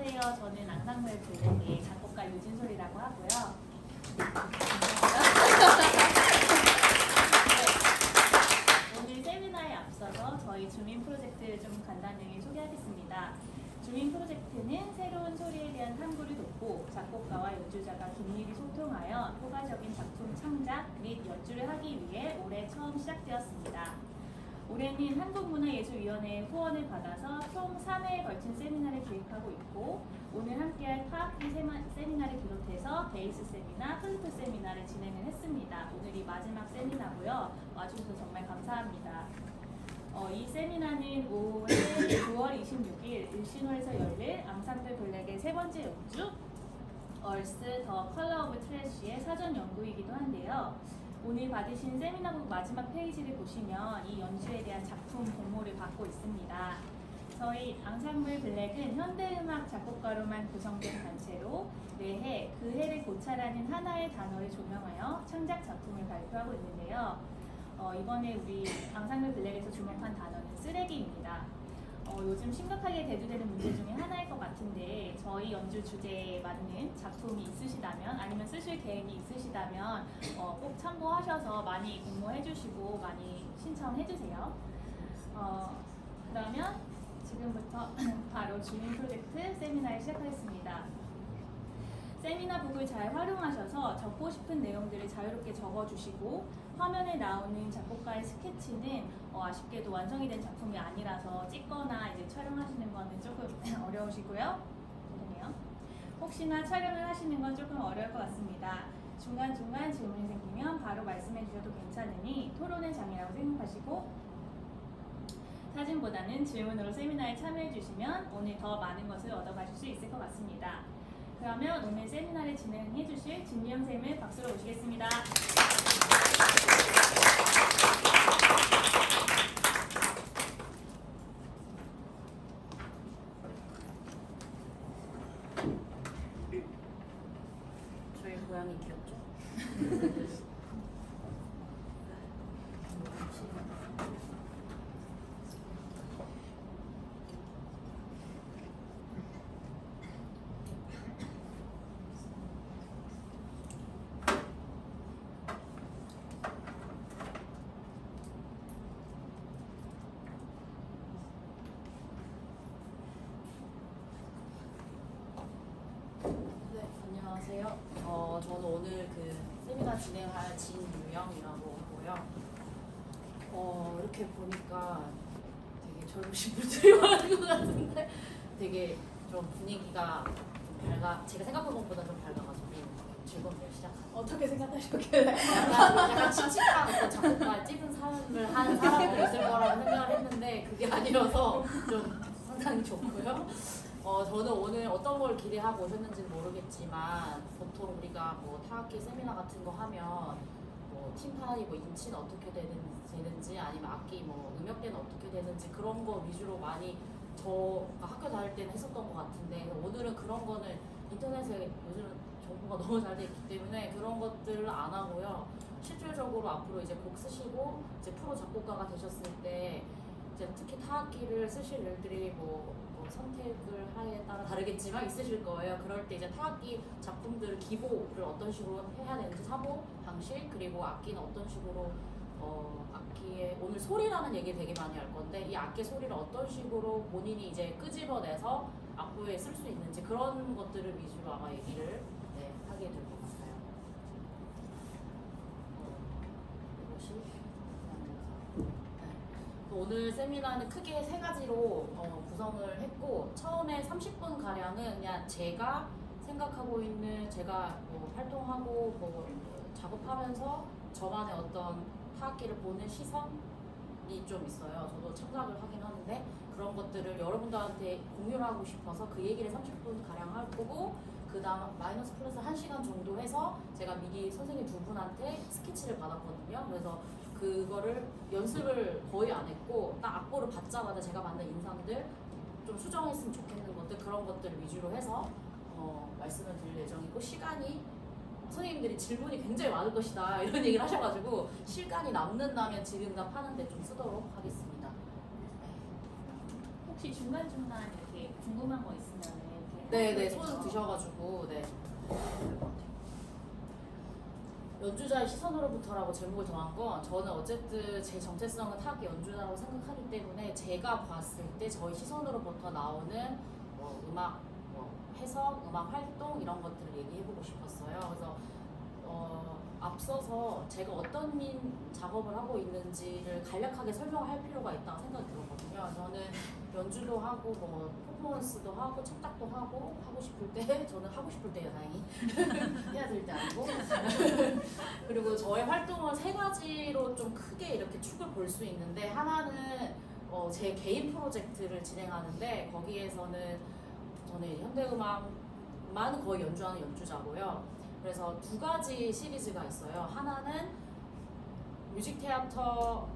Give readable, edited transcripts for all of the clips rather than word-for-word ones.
안녕하세요. 저는 앙상블 블랙의 작곡가 유진솔이라고 하고요. 네. 오늘 세미나에 앞서서 저희 주민 프로젝트를 좀 간단히 소개하겠습니다. 주민 프로젝트는 새로운 소리에 대한 탐구를 돕고 작곡가와 연주자가 긴밀히 소통하여 효과적인 작품 창작 및 연주를 하기 위해 올해 처음 시작되었습니다. 올해는 한국문화예술위원회의 후원을 받아서 총 3회에 걸친 세미나를 기획하고 있고 오늘 함께할 타악기 세미나를 비롯해서 베이스 세미나, 플루트 세미나를 진행을 했습니다. 오늘이 마지막 세미나고요. 와주셔서 정말 감사합니다. 이 세미나는 올해 9월 26일 일신호에서 열릴 앙상블 블랙의 세 번째 연주 얼스 더 컬러 오브 트래쉬의 사전 연구이기도 한데요. 오늘 받으신 세미나북 마지막 페이지를 보시면 이 연주에 대한 작품 공모를 받고 있습니다. 저희 앙상블 블랙은 현대음악 작곡가로만 구성된 단체로 매해 그 해를 고찰하는 하나의 단어를 조명하여 창작 작품을 발표하고 있는데요. 이번에 우리 앙상블 블랙에서 주목한 단어는 쓰레기입니다. 요즘 심각하게 대두되는 문제 중에 하나일 것 같은데 저희 연주 주제에 맞는 작품이 있으시다면 아니면 쓰실 계획이 있으시다면 꼭 참고하셔서 많이 공모해 주시고 많이 신청해 주세요. 그러면 지금부터 바로 주민 프로젝트 세미나를 시작하겠습니다. 세미나북을 잘 활용하셔서 적고 싶은 내용들을 자유롭게 적어주시고 화면에 나오는 작곡가의 스케치는 아쉽게도 완성이 된 작품이 아니라서 찍거나 이제 촬영하시는 거는 조금 어려우시고요. 그러네요. 혹시나 촬영을 하시는 건 조금 어려울 것 같습니다. 중간중간 질문이 생기면 바로 말씀해 주셔도 괜찮으니 토론의 장이라고 생각하시고 사진보다는 질문으로 세미나에 참여해 주시면 오늘 더 많은 것을 얻어가실 수 있을 것 같습니다. 그러면 오늘 세미나를 진행해 주실 진미영 쌤을 박수로 모시겠습니다. 저희 고양이 귀엽죠? 네, 안녕하세요. 저는 오늘 그 세미나 진행할 진유영이라고 하고요. 이렇게 보니까 되게 젊으신 분들이 많은 것 같은데 되게 좀 분위기가 좀 제가 생각한 것보다 좀 밝아가지고 즐겁네요. 시작하는. 어떻게 생각하셨길래? 약간 칙칙한 어떤 작곡가 찝은 삶을 한 사람들이 있을 거라고 생각을 했는데 그게 아니라서 좀 상당히 좋고요. 저는 오늘 어떤 걸 기대하고 오셨는지는 모르겠지만 보통 우리가 뭐 타악기 세미나 같은 거 하면 뭐 팀파이 뭐 인치는 어떻게 되는지 아니면 악기 뭐 음역대는 어떻게 되는지 그런 거 위주로 많이 저가 학교 다닐 때는 했었던 것 같은데 오늘은 그런 거는 인터넷에 요즘 정보가 너무 잘 돼 있기 때문에 그런 것들을 안 하고요. 실질적으로 앞으로 이제 곡 쓰시고 이제 프로 작곡가가 되셨을 때 이제 특히 타악기를 쓰실 일들이 뭐 선택을 하에 따라 다르겠지만 있으실 거예요. 그럴 때 이제 타악기 작품들을 기보를 어떤 식으로 해야 되는지 사보 방식 그리고 악기는 어떤 식으로 악기의 오늘 소리라는 얘기 되게 많이 할 건데 이 악기 소리를 어떤 식으로 본인이 이제 끄집어내서 악보에 쓸 수 있는지 그런 것들을 위주로 아마 얘기를 하게 될 것 같아요. 이것이 오늘 세미나는 크게 세 가지로 구성을 했고 처음에 30분 가량은 그냥 제가 생각하고 있는 제가 뭐 활동하고 뭐 작업하면서 저만의 어떤 타악기를 보는 시선이 좀 있어요. 저도 창작을 하긴 하는데 그런 것들을 여러분들한테 공유를 하고 싶어서 그 얘기를 30분 가량 할 거고 그 다음 마이너스 플러스 1시간 정도 해서 제가 미리 선생님 두 분한테 스케치를 받았거든요. 그래서 그거를 연습을 거의 안 했고 딱 악보를 받자마자 제가 만든 인상들 좀 수정했으면 좋겠는 것들 그런 것들을 위주로 해서 말씀을 드릴 예정이고 시간이 선생님들이 질문이 굉장히 많을 것이다 이런 얘기를 하셔가지고 시간이 남는다면 질의응답하는데 좀 쓰도록 하겠습니다. 혹시 중간중간 이렇게 궁금한 거 있으면 이렇게 네네 손을 드셔가지고 네. 연주자의 시선으로부터라고 제목을 정한 건 저는 어쨌든 제 정체성은 타악기 연주자라고 생각하기 때문에 제가 봤을 때 저희 시선으로부터 나오는 음악 해석, 음악 활동 이런 것들을 얘기해보고 싶었어요. 그래서 앞서서 제가 어떤 작업을 하고 있는지를 간략하게 설명할 필요가 있다고 생각이 들었거든요. 저는 연주도 하고 뭐 퍼포먼스도 하고 책작도 하고 싶을 때 저는 하고 싶을 때요 다행히 해야 될 때 아니고 그리고 저의 활동은 세 가지로 좀 크게 이렇게 축을 볼 수 있는데 하나는 제 개인 프로젝트를 진행하는데 거기에서는 저는 현대음악만 거의 연주하는 연주자고요. 그래서 두 가지 시리즈가 있어요. 하나는 뮤직테아터는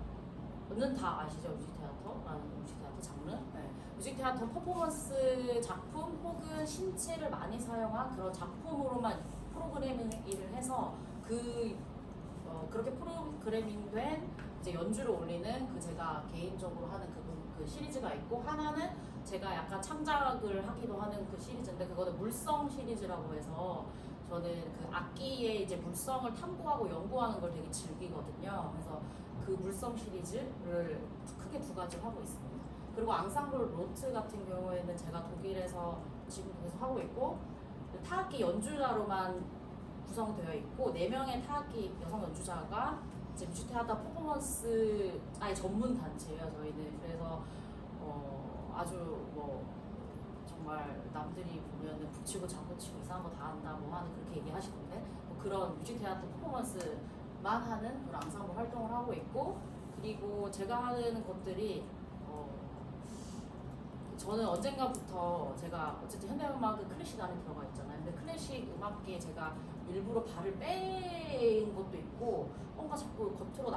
다 아시죠? 뮤직테아터 장르? 네. 뮤직테아터 퍼포먼스 작품 혹은 신체를 많이 사용한 그런 작품으로만 프로그래밍을 해서 그렇게 프로그래밍된 이제 연주를 올리는 제가 개인적으로 하는 그 시리즈가 있고 하나는 제가 약간 창작을 하기도 하는 그 시리즈인데 그거는 물성 시리즈라고 해서 저는 그 악기의 이제 물성을 탐구하고 연구하는 걸 되게 즐기거든요. 그래서 그 물성 시리즈를 크게 두 가지 하고 있습니다. 그리고 앙상블 로트 같은 경우에는 제가 독일에서 지금 계속 하고 있고 타악기 연주자로만 구성되어 있고 4명의 타악기 여성 연주자가 이제 뮤직테아터 퍼포먼스 아예 전문 단체예요. 저희는 그래서 아주 정말 남들이 보면은 북치고 장구치고 이상한 거 다 한다 뭐 하는 그렇게 얘기하시던데 그런 뮤직테아터 퍼포먼스만 하는 그런 앙상블 활동을 하고 있고 그리고 제가 하는 것들이 저는 언젠가부터 제가 어쨌든 현대음악은 클래식 안에 들어가 있잖아요. 근데 클래식 음악계에 제가 일부러 발을 뺀 것도 있고 뭔가 자꾸 겉으로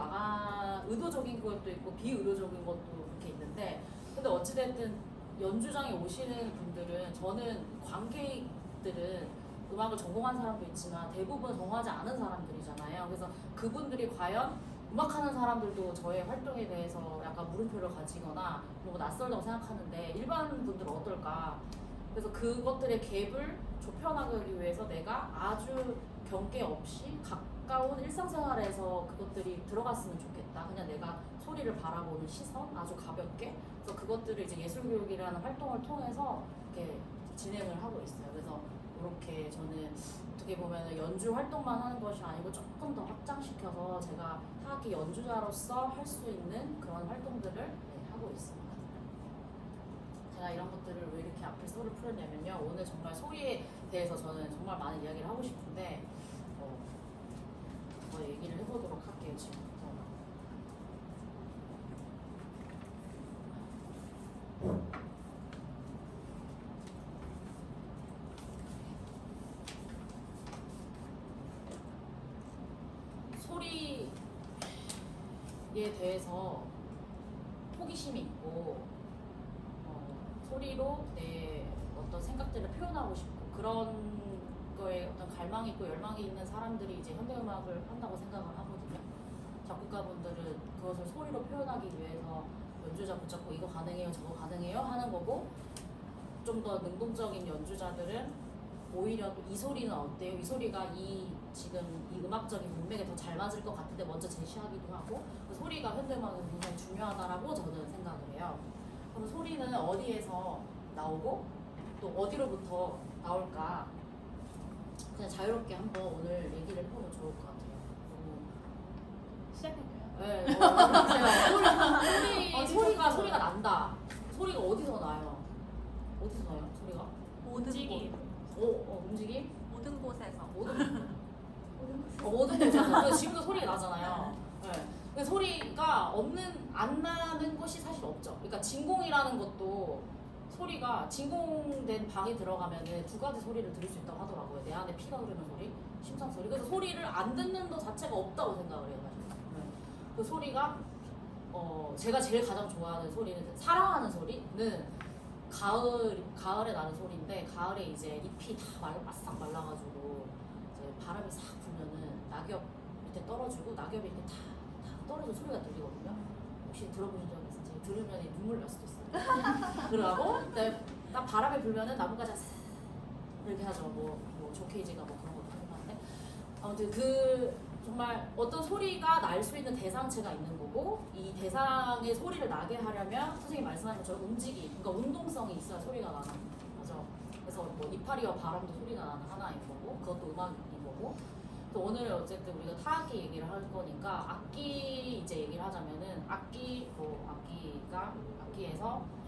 의도적인 것도 있고 비의도적인 것도 이렇게 있는데 근데 어찌됐든 연주장에 오시는 분들은 저는 관객들은 음악을 전공한 사람도 있지만 대부분 전공하지 않은 사람들이잖아요. 그래서 그분들이 과연 음악하는 사람들도 저의 활동에 대해서 약간 물음표를 가지거나 너무 낯설다고 생각하는데 일반 분들은 어떨까? 그래서 그것들의 갭을 좁혀나가기 위해서 내가 아주 경계 없이 가까운 일상생활에서 그것들이 들어갔으면 좋겠다. 그냥 내가 소리를 바라보는 시선 아주 가볍게. 그래서 그것들을 이제 예술교육이라는 활동을 통해서 이렇게 진행을 하고 있어요. 그래서 이렇게 저는 어떻게 보면 연주 활동만 하는 것이 아니고 조금 더 확장시켜서 제가 타악기 연주자로서 할 수 있는 그런 활동들을 하고 있습니다. 제가 이런 것들을 왜 이렇게 앞에 소를 풀었냐면요. 오늘 정말 소리에 대해서 저는 정말 많은 이야기를 하고 싶은데 더 얘기를 해보도록 할게요. 지금부터. 소리에 대해서 호기심이 있고 소리로 내 어떤 생각들을 표현하고 싶고 그런 거에 어떤 갈망이 있고 열망이 있는 사람들이 이제 현대음악을 한다고 생각을 하거든요. 작곡가분들은 그것을 소리로 표현하기 위해서 연주자 붙잡고 이거 가능해요 저거 가능해요 하는 거고 좀 더 능동적인 연주자들은 오히려 이 소리는 어때요? 이 소리가 지금 이 음악적인 문맥에 더 잘 맞을 것 같은데 먼저 제시하기도 하고 그 소리가 현대음악에 굉장히 중요하다라고 저는 생각을 해요. 그럼 소리는 어디에서 나오고 또 어디로부터 나올까? 그냥 자유롭게 한번 오늘 얘기를 해보면 좋을 것 같아요. 시작할까요? 네, 소리가 난다. 소리가 어디서 나요? 어디서 나요? 소리가? 움직임. 움직임? 모든 곳에서. 모든 곳에서. 지금도 소리가 나잖아요. 네. 근데 소리가 안 나는 것이 사실 없죠. 그러니까 진공이라는 것도 소리가 진공된 방에 들어가면은 두 가지 소리를 들을 수 있다고 하더라고요. 내 안에 피가 흐르는 소리, 심장 소리. 그래서 소리를 안 듣는 것 자체가 없다고 생각을 해요. 사실. 네. 그 소리가 제가 제일 가장 좋아하는 소리는 사랑하는 소리는 가을에 나는 소리인데 가을에 이제 잎이 다 바싹 말라가지고 이제 바람이 싹 불면은 낙엽 밑에 떨어지고 낙엽이 이렇게 다 떨어진 소리가 들리거든요. 혹시 들어보신 적 있으세요? 들으면 눈물 날 수도 있어요. 그러고 딱 바람이 불면은 나뭇가지가 그렇게 하죠. 뭐 조케이지가 뭐 그런 것도 하는데 아무튼 그 정말 어떤 소리가 날 수 있는 대상체가 있는 거고 이 대상의 소리를 나게 하려면 선생님이 말씀하신 것처럼 움직임, 그러니까 운동성이 있어야 소리가 나는 거죠. 그래서 뭐 이파리와 바람도 소리가 나는 하나인 거고 그것도 음악인 거고 또 오늘 어쨌든 우리가 타악기 얘기를 할 거니까 악기 이제 얘기를 하자면은 악기에서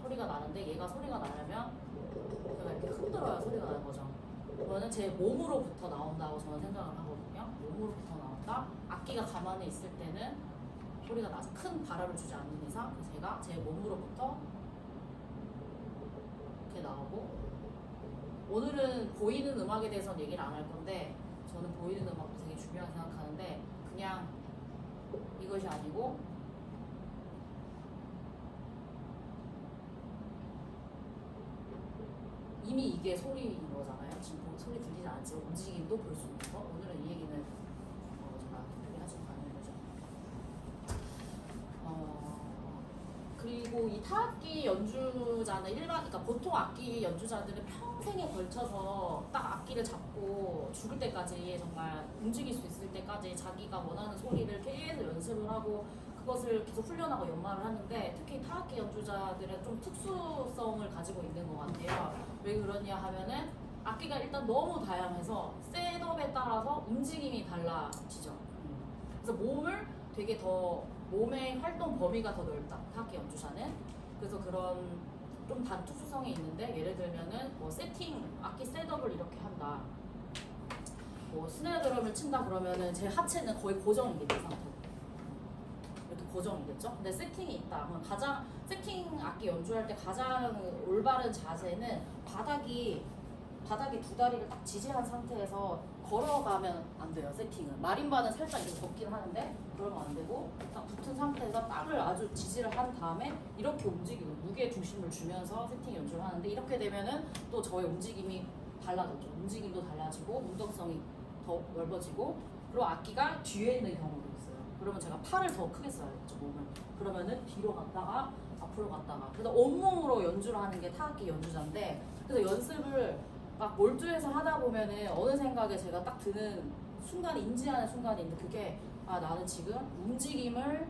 소리가 나는데 얘가 소리가 나려면 제가 이렇게 흔들어야 소리가 나는 거죠. 그러면 제 몸으로부터 나온다고 저는 생각을 하거든요. 몸으로부터 나온다. 악기가 가만히 있을 때는 소리가 나서 큰 바람을 주지 않는 이상 그래서 제가 제 몸으로부터 이렇게 나오고 오늘은 보이는 음악에 대해서는 얘기를 안 할 건데 저는 보이는 음악도 되게 중요하게 생각하는데 그냥 이것이 아니고 이미 이게 소리인 거잖아요. 지금 소리 들리지 않지만 움직임도 볼 수 있는 거. 오늘은 이 얘기는 제가 특별히 하지 않는 거죠. 그리고 이 타악기 연주자는 그러니까 보통 악기 연주자들은 평생에 걸쳐서 딱 악기를 잡고 죽을 때까지 정말 움직일 수 있을 때까지 자기가 원하는 소리를 계속 연습을 하고 그것을 계속 훈련하고 연마를 하는데 특히 타악기 연주자들은 좀 특수성을 가지고 있는 것 같아요. 왜 그러냐 하면은 악기가 일단 너무 다양해서 셋업에 따라서 움직임이 달라지죠. 그래서 몸을 되게 더 몸의 활동 범위가 더 넓다. 타악기 연주자는 그래서 그런 좀 단특수성이 있는데 예를 들면은 뭐 악기 셋업을 이렇게 한다. 뭐 스네어 드럼을 친다 그러면은 제 하체는 거의 고정이겠죠 상태. 이렇게 고정이겠죠. 근데 세팅이 있다. 그럼 세팅 악기 연주할 때 가장 올바른 자세는 바닥이 두 다리를 딱 지지한 상태에서 걸어가면 안 돼요. 세팅은 마림바는 살짝 이렇게 걷긴 하는데 그러면 안 되고 딱 붙은 상태에서 땅을 아주 지지를 한 다음에 이렇게 움직이고 무게 중심을 주면서 세팅 연주를 하는데 이렇게 되면은 또 저의 움직임이 달라졌죠. 움직임도 달라지고 운동성이 더 넓어지고 그리고 악기가 뒤에 있는 경우도 있어요. 그러면 제가 팔을 더 크게 써야겠죠. 몸을. 그러면은 뒤로 갔다가 앞으로 갔다가 그래서 온몸으로 연주를 하는 게 타악기 연주자인데 그래서 연습을 막 몰두해서 하다 보면은 어느 생각에 제가 딱 드는 순간이 인지하는 순간이 있는데 그게 나는 지금 움직임을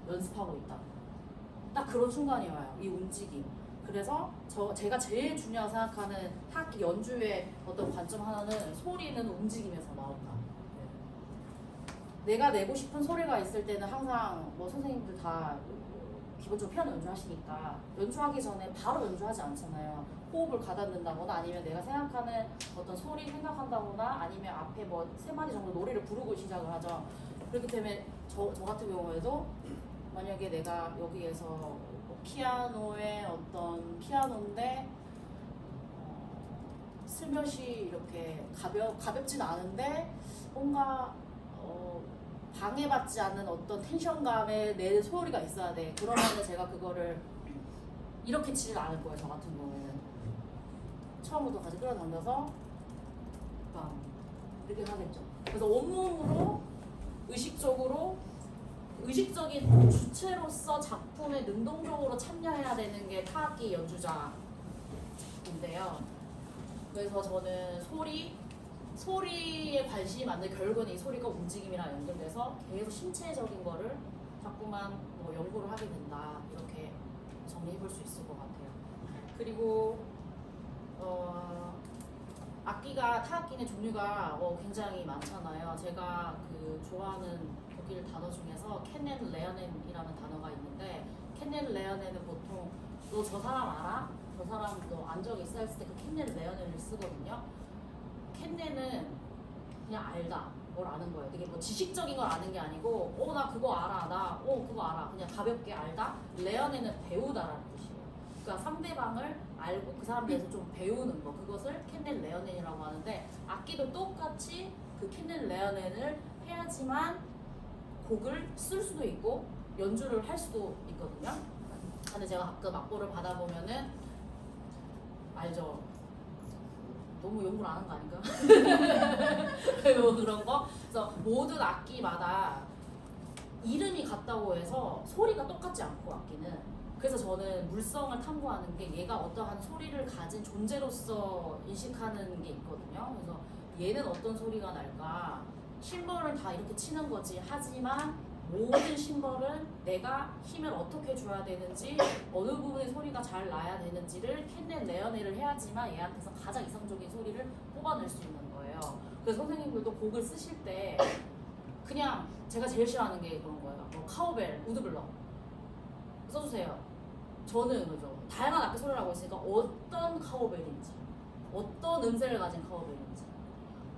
연습하고 있다. 딱 그런 순간이 와요. 이 움직임. 그래서 제가 제일 중요하게 생각하는 타악기 연주의 어떤 관점 하나는 소리는 움직임에서 나온다. 내가 내고 싶은 소리가 있을 때는 항상 뭐 선생님들 다 기본적으로 피아노 연주하시니까 연주하기 전에 바로 연주하지 않잖아요. 호흡을 가다듬는다거나 아니면 내가 생각하는 어떤 소리 생각한다거나 아니면 앞에 뭐 3마디 정도 노래를 부르고 시작을 하죠. 그렇기 때문에 저 같은 경우에도 만약에 내가 여기에서 피아노의 어떤 피아노인데 슬며시 이렇게 가볍진 않은데 뭔가 방해받지 않는 어떤 텐션감에 내 소리가 있어야 돼. 그러면은 제가 그거를 이렇게 치질 않을 거예요. 저 같은 경우에는 처음부터 같이 끌어당겨서 빵 이렇게 하겠죠. 그래서 온몸으로 의식적인 주체로서 작품에 능동적으로 참여해야 되는 게 타악기 연주자인데요. 그래서 저는 소리에 관심이 많은데 결국은 이 소리가 움직임이랑 연결돼서 계속 신체적인 거를 자꾸만 뭐 연구를 하게 된다. 이렇게 정리해 볼 수 있을 것 같아요. 그리고 타악기는 종류가 굉장히 많잖아요. 제가 그 좋아하는 독일 단어 중에서 켄넨 레어넨이라는 단어가 있는데 켄넨 레어넨은 보통 너 저 사람 알아? 저 사람 너 안 적 있어 했을 때 그 켄넨 레어넨을 쓰거든요. 켄넨은 그냥 알다. 뭘 아는 거예요. 되게 뭐 지식적인 걸 아는 게 아니고 나 그거 알아. 그거 알아. 그냥 가볍게 알다. 레어넨은 배우다라는 뜻이에요. 그러니까 상대방을 알고 그 사람에 대해서 좀 배우는 거. 그것을 켄넨 레어넨이라고 하는데 악기도 똑같이 그 켄넨 레어넨을 해야지만 곡을 쓸 수도 있고 연주를 할 수도 있거든요. 근데 제가 가끔 악보를 받아보면은 알죠. 너무 연구를 안 한 거 아닌가? 뭐 그런 거. 그래서 모든 악기마다 이름이 같다고 해서 소리가 똑같지 않고 악기는 그래서 저는 물성을 탐구하는 게 얘가 어떠한 소리를 가진 존재로서 인식하는 게 있거든요. 그래서 얘는 어떤 소리가 날까? 심벌은 다 이렇게 치는 거지. 하지만 모든 심벌은 내가 힘을 어떻게 줘야 되는지, 어느 부분의 소리가 잘 나야 되는지를 캔넬 레어넬을 해야지만 얘한테서 가장 이상적인 소리를 뽑아낼 수 있는 거예요. 그래서 선생님들도 곡을 쓰실 때 그냥 제가 제일 싫어하는 게 그런 거예요. 뭐 카우벨, 우드블럭 써주세요. 저는 그죠. 다양한 악기 소리를 하고 있으니까 어떤 카우벨인지, 어떤 음색을 가진 카우벨인지,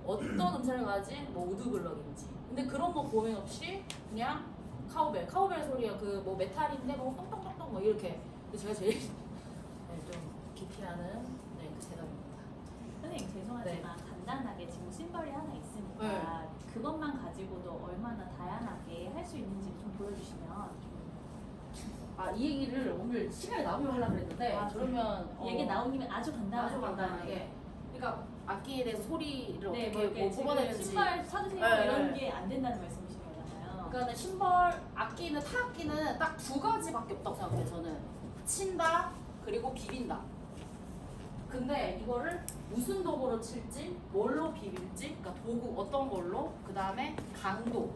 어떤 음색을 가진 뭐 우드블럭인지. 근데 그런 거 고민 없이 그냥 카우벨 소리가 그 뭐 메탈인데 뭐 똥똥똥똥 뭐 이렇게. 근데 제가 제일 네, 좀 기피하는 네, 그 대답입니다. 선생님 죄송하지만 간단하게 지금 심벌이 하나 있으니까 네. 그것만 가지고도 얼마나 다양하게 할 수 있는지 좀 보여주시면. 이 얘기를 오늘 시간이 나오면 하려고 그랬는데 그러면 얘기 나온 김에 아주 간단하게. 아주 간단하게. 그러니까 악기에 대해서 소리를 네, 어떻게 뭐 뽑아내는지. 신발 사주세요 네, 이런 네. 게 안 된다는 말씀이신 거잖아요. 그러니까 심벌 악기는 타악기는 딱 두 가지밖에 없다고 생각해요. 저는 친다 그리고 비빈다. 근데 이거를 무슨 도구로 칠지, 뭘로 비빌지, 그러니까 도구 어떤 걸로, 그 다음에 강도,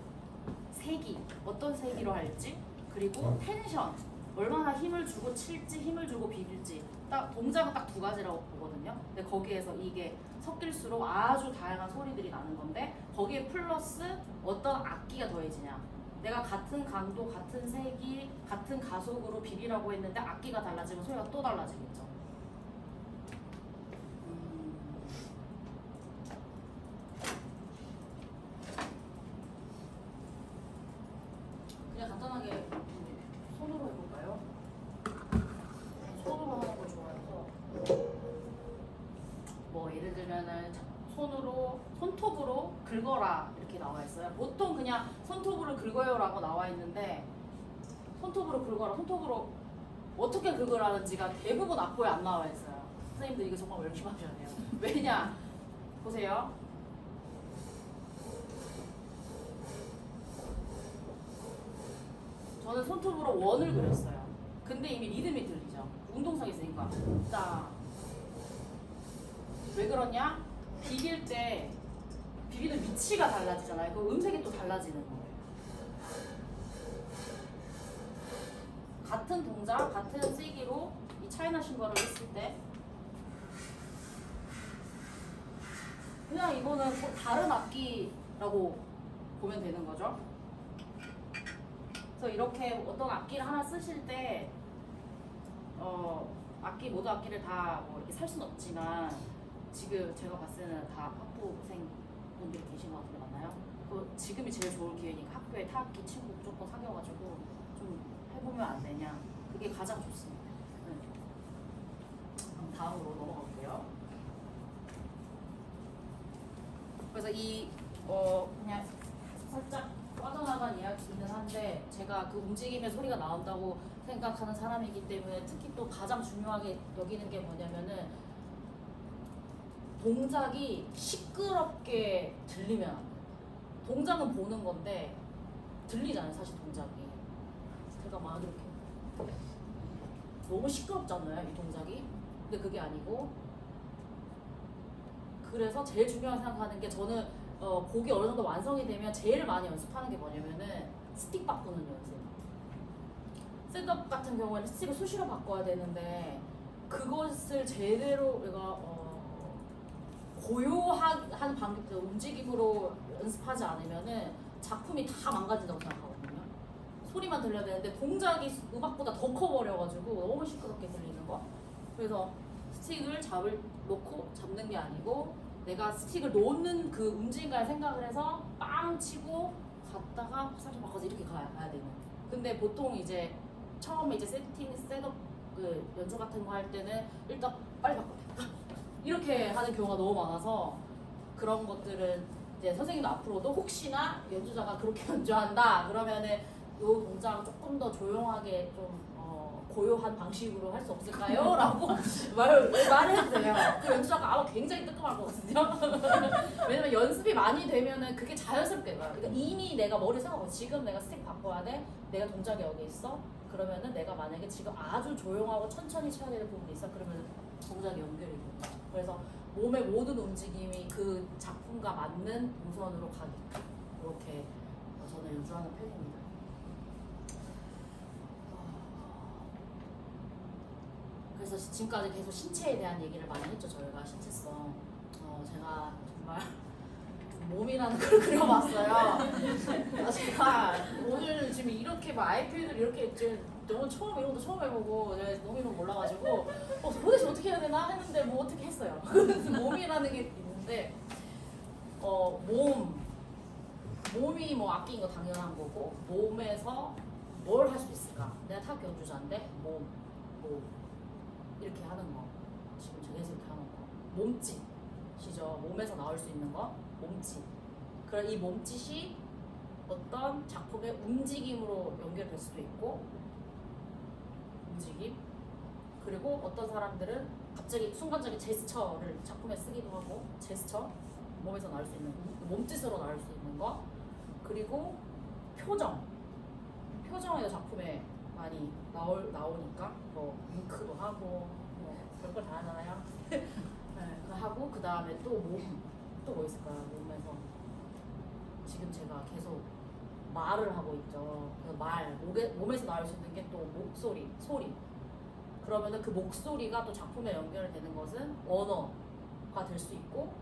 세기 어떤 세기로 할지, 그리고 텐션 얼마나 힘을 주고 칠지, 힘을 주고 비빌지. 딱 동작은 딱 두 가지라고 보거든요. 근데 거기에서 이게 섞일수록 아주 다양한 소리들이 나는 건데 거기에 플러스 어떤 악기가 더해지냐. 내가 같은 강도, 같은 세기, 같은 가속으로 비비라고 했는데 악기가 달라지면 소리가 또 달라지겠죠. 그냥 간단하게 손으로 해볼까요? 손으로 하는 걸 좋아해서 뭐 예를 들면은 손으로 손톱으로 긁어라 이렇게 나와 있어요. 보통 그냥 손톱으로 긁어요라고 나와 있는데 손톱으로 긁어라, 손톱으로 어떻게 긁으라는지가 대부분 악보에 안 나와 있어요. 선생님들 이거 정말 열심히 하셔야 돼요. 왜냐? 보세요. 저는 손톱으로 원을 그렸어요. 근데 이미 리듬이 들리죠. 운동성이 있으니까. 딱. 왜 그러냐? 비빌 때 비비는 위치가 달라지잖아요. 그 음색이 또 달라지는 거예요. 같은 동작, 같은 세기로 이 차이나 심벌을 했을 때 그냥 이거는 다른 악기라고 보면 되는 거죠. 그래서 이렇게 어떤 악기를 하나 쓰실 때 악기 모두 악기를 다 뭐 이렇게 살 수는 없지만 지금 제가 봤을 때는 다 학부생 분들이 계신 것 같은데 맞나요? 지금이 제일 좋은 기회니까 학교에 타악기 친구 무조건 사귀어가지고 좀 해보면 안 되냐. 그게 가장 좋습니다. 네. 그럼 다음으로 넘어갈게요. 그래서 그냥 살짝 빠져나간 이야기이긴 한데 제가 그 움직임의 소리가 나온다고 생각하는 사람이기 때문에 특히 또 가장 중요하게 여기는 게 뭐냐면은 동작이 시끄럽게 들리면 안 돼요. 동작은 보는 건데 들리잖아요, 사실 동작이. 제가 막 이렇게 너무 시끄럽잖아요, 이 동작이. 근데 그게 아니고 그래서 제일 중요하게 생각하는 게 저는 곡이 어느 정도 완성이 되면 제일 많이 연습하는 게 뭐냐면은 스틱 바꾸는 연습. 셋업 같은 경우에는 스틱을 수시로 바꿔야 되는데 그것을 제대로 우리가 고요한 움직임으로 연습하지 않으면은 작품이 다 망가진다고 생각하거든요. 소리만 들려야 되는데 동작이 음악보다 더 커버려가지고 너무 시끄럽게 들리는 거. 그래서 스틱을 놓고 잡는 게 아니고 내가 스틱을 놓는 그 움직임까지 생각을 해서 빵 치고 갔다가 살짝 바꿔서 이렇게 가야 되는. 근데 보통 이제 처음에 이제 셋업 그 연주 같은 거 할 때는 일단 빨리 바꿔 이렇게 하는 경우가 너무 많아서 그런 것들은 이제 선생님도 앞으로도 혹시나 연주자가 그렇게 연주한다 그러면은 이 동작을 조금 더 조용하게 좀 고요한 방식으로 할 수 없을까요? 라고 말해도 돼요. 그 연주자가 아마 굉장히 뜨끔할 거거든요. 왜냐면 연습이 많이 되면은 그게 자연스럽게 가요. 그러니까 이미 내가 머리에 생각하고 지금 내가 스틱 바꿔야 돼. 내가 동작이 여기 있어. 그러면은 내가 만약에 지금 아주 조용하고 천천히 쳐야 되는 부분이 있어. 그러면 동작이 연결이 돼. 그래서 몸의 모든 움직임이 그 작품과 맞는 동선으로 가게끔 이렇게 저는 연주하는 편입니다. 그래서 지금까지 계속 신체에 대한 얘기를 많이 했죠. 저희가 신체성. 제가 정말 몸이라는 걸 그려봤어요. 제가 오늘 지금 이렇게 막 아이패드를 이렇게 너무 처음 이런 것도 처음 해보고 내가 너무 이런 거 몰라가지고 도대체 어떻게 해야 되나 했는데 뭐 어떻게 했어요. 그래서 몸이라는 게 있는데 몸이 뭐 악기인 거 당연한 거고 몸에서 뭘 할 수 있을까? 내가 타악 연주자인데 몸 이렇게 하는 거 지금 저기서 이렇게 하는 거 몸짓이죠. 몸에서 나올 수 있는 거 몸짓. 그럼 이 몸짓이 어떤 작품의 움직임으로 연결될 수도 있고 움직임. 그리고 어떤 사람들은 갑자기 순간적인 제스처를 작품에 쓰기도 하고 제스처 몸에서 나올 수 있는 몸짓으로 나올 수 있는 거. 그리고 표정에도 작품에 많이 나오니까 뭐 윙크도 하고 뭐 별걸 다 하잖아요. 네, 하고 그 다음에 또 뭐 있을까요? 몸에서 지금 제가 계속 말을 하고 있죠. 그 몸에서 나올 수 있는 게 또 목소리, 소리. 그러면은 그 목소리가 또 작품에 연결되는 것은 언어가 될 수 있고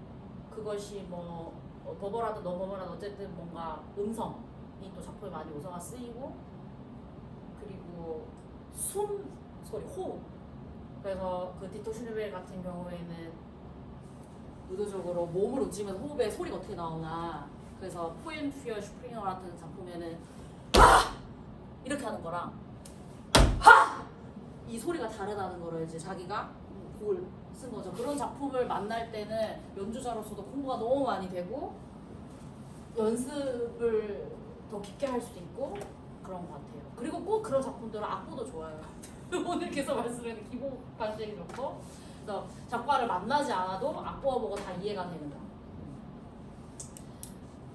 그것이 뭐 버버라도 너버버라도 어쨌든 뭔가 음성이 또 작품에 많이 요소가 쓰이고 그리고 숨소리, 호흡. 그래서 그 디토 슈르벨 같은 경우에는 의도적으로 몸을 움직이면서 호흡에 소리가 어떻게 나오나. 그래서 포엠 퓨어 슈프링어 같은 작품에는 하! 이렇게 하는 거랑 하! 이 소리가 다르다는 거를 이제 자기가 곡을 쓴 거죠. 그런 작품을 만날 때는 연주자로서도 공부가 너무 많이 되고 연습을 더 깊게 할 수도 있고 그런 것 같아요. 그리고 꼭 그런 작품들은 악보도 좋아요. 오늘 계속 말씀드린 기본 관절이 좋고 그래서 작가를 만나지 않아도 악보와 보고 다 이해가 되는 거.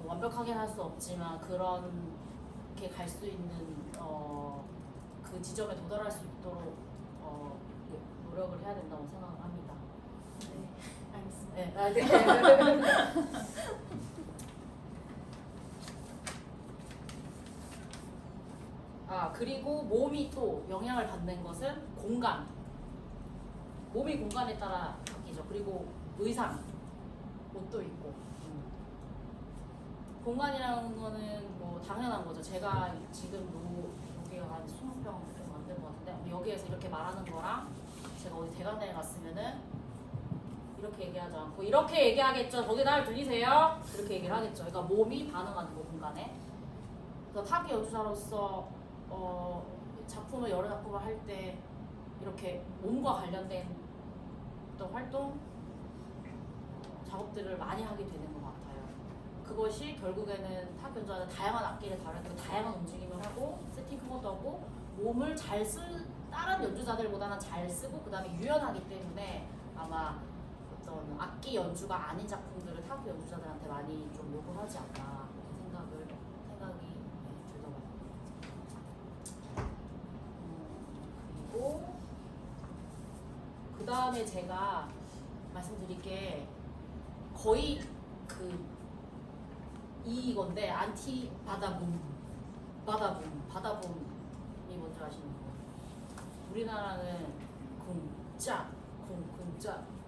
완벽하게 할 수 없지만 그렇게 갈 수 있는 그 지점에 도달할 수 있도록 노력을 해야 된다고 생각을 합니다. 네, 알겠습니다. 네. 그리고 몸이 또 영향을 받는 것은 공간. 몸이 공간에 따라 바뀌죠. 그리고 의상, 옷도 있고. 공간이라는 거는 뭐 당연한 거죠. 제가 지금 여기가 한 20평 정도 안 되는 것 같은데 여기에서 이렇게 말하는 거랑 제가 어디 대관에 갔으면은 이렇게 얘기하지 않고 이렇게 얘기하겠죠. 거기 날 들리세요? 이렇게 얘기를 하겠죠. 그러니까 몸이 반응하는 거 공간에. 그래서 타악기 연주자로서 여러 작품을 할 때 이렇게 몸과 관련된 어떤 활동 작업들을 많이 하게 되는 것 같아요. 그것이 결국에는 타악 연주자는 다양한 악기를 다루고 다양한 움직임을 하고 세팅 큰 것도 하고 몸을 다른 연주자들보다는 잘 쓰고 그 다음에 유연하기 때문에 아마 어떤 악기 연주가 아닌 작품들을 타악 연주자들한테 많이 좀 요구하지 않나 그렇게 생각이 들더라고요. 그리고 그 다음에 제가 말씀드릴 게 거의 이건데 안티 바다붐이 뭔지 아시는 거? 우리나라는 궁짜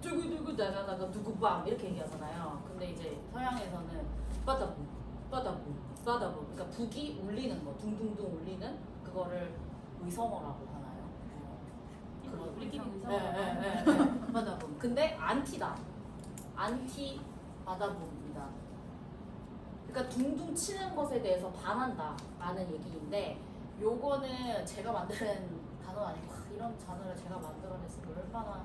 뚜구뚜구 나가다가 누구밤 이렇게 얘기하잖아요. 근데 이제 서양에서는 바다붐 그러니까 북이 울리는 거 둥둥둥 울리는 그거를 의성어라고 하나요? 우리끼리 의성어. 네. 바다붐. 근데 안티다. 안티 바다붐이다. 그러니까 둥둥 치는 것에 대해서 반한다라는 얘기인데 요거는 제가 만드는 단어는 아니고 이런 단어를 제가 만들어냈으면 얼마나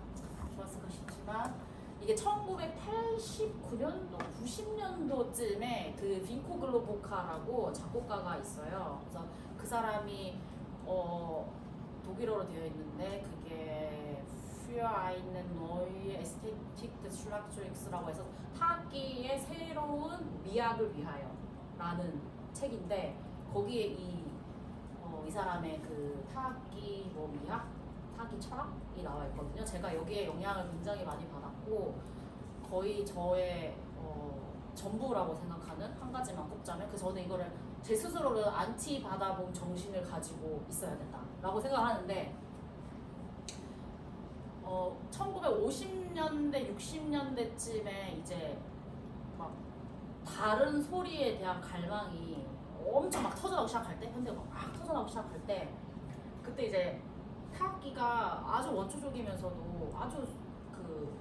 좋았을까 싶지만 이게 1989년도, 90년도쯤에 그 빈코 글로보카라고 작곡가가 있어요. 그래서 그 사람이 독일어로 되어 있는데 그게 Für eine neue Ästhetik des Schlagzeugs라고 해서 타악기의 새로운 미학을 위하여 라는 책인데 거기에 이 이 사람의 그 타악기 뭐 미학, 타악기 철학이 나와 있거든요. 제가 여기에 영향을 굉장히 많이 받았고 거의 저의 전부라고 생각하는 한 가지만 꼽자면 그 저는 이거를 제 스스로를 안티 받아본 정신을 가지고 있어야 된다라고 생각하는데 1950년대, 60년대쯤에 이제 막 다른 소리에 대한 갈망이 엄청 막 터져나오기 시작할 때, 현대가 막 터져나오기 시작할 때, 그때 이제 타악기가 아주 원초적이면서도 아주 그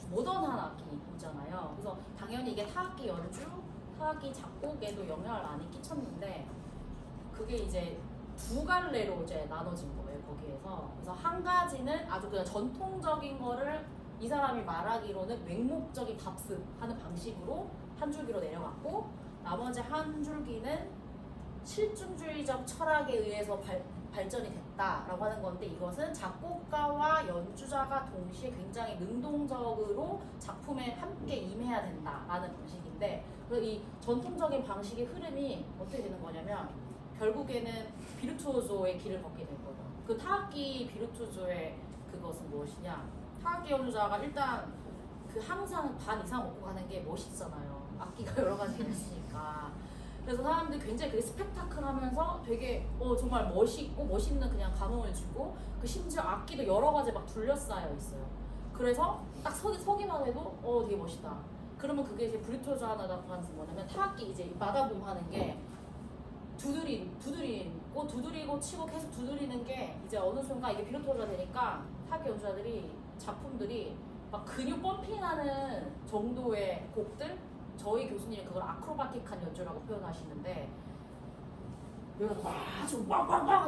모던한 악기잖아요. 그래서 당연히 이게 타악기 연주, 타악기 작곡에도 영향을 많이 끼쳤는데 그게 이제 두 갈래로 이제 나눠진 거예요. 거기에서. 그래서 한 가지는 아주 그냥 전통적인 거를 이 사람이 말하기로는 맹목적인 답습하는 방식으로 한 줄기로 내려갔고 나머지 한 줄기는 실증주의적 철학에 의해서 발전이 됐다라고 하는 건데 이것은 작곡가와 연주자가 동시에 굉장히 능동적으로 작품에 함께 임해야 된다라는 방식인데 그래서 이 전통적인 방식의 흐름이 어떻게 되는 거냐면 결국에는 비르투오조의 길을 걷게 된 거죠. 그 타악기 비르투오조의 그것은 무엇이냐? 타악기 연주자가 일단 그 항상 반 이상 먹고 가는 게 멋있잖아요. 악기가 여러 가지가 있으니까. 그래서 사람들이 굉장히 그게 스펙타클하면서 되게 정말 멋있고 멋있는 그냥 감흥을 주고 그 심지어 악기도 여러 가지 막 둘러싸여 있어요. 그래서 딱 서기만 해도 되게 멋있다. 그러면 그게 이제 비르투오조 하나라고 하는 게 뭐냐면 타악기 이제 마다봄 하는 게 두드리고 치고 계속 두드리는 게 이제 어느 순간 이게 비르투오조가 되니까 타악기 연주자들이 작품들이 막 근육 펌핑하는 정도의 곡들 저희 교수님이 그걸 아크로바틱한 연주라고 표현하시는데 아주 와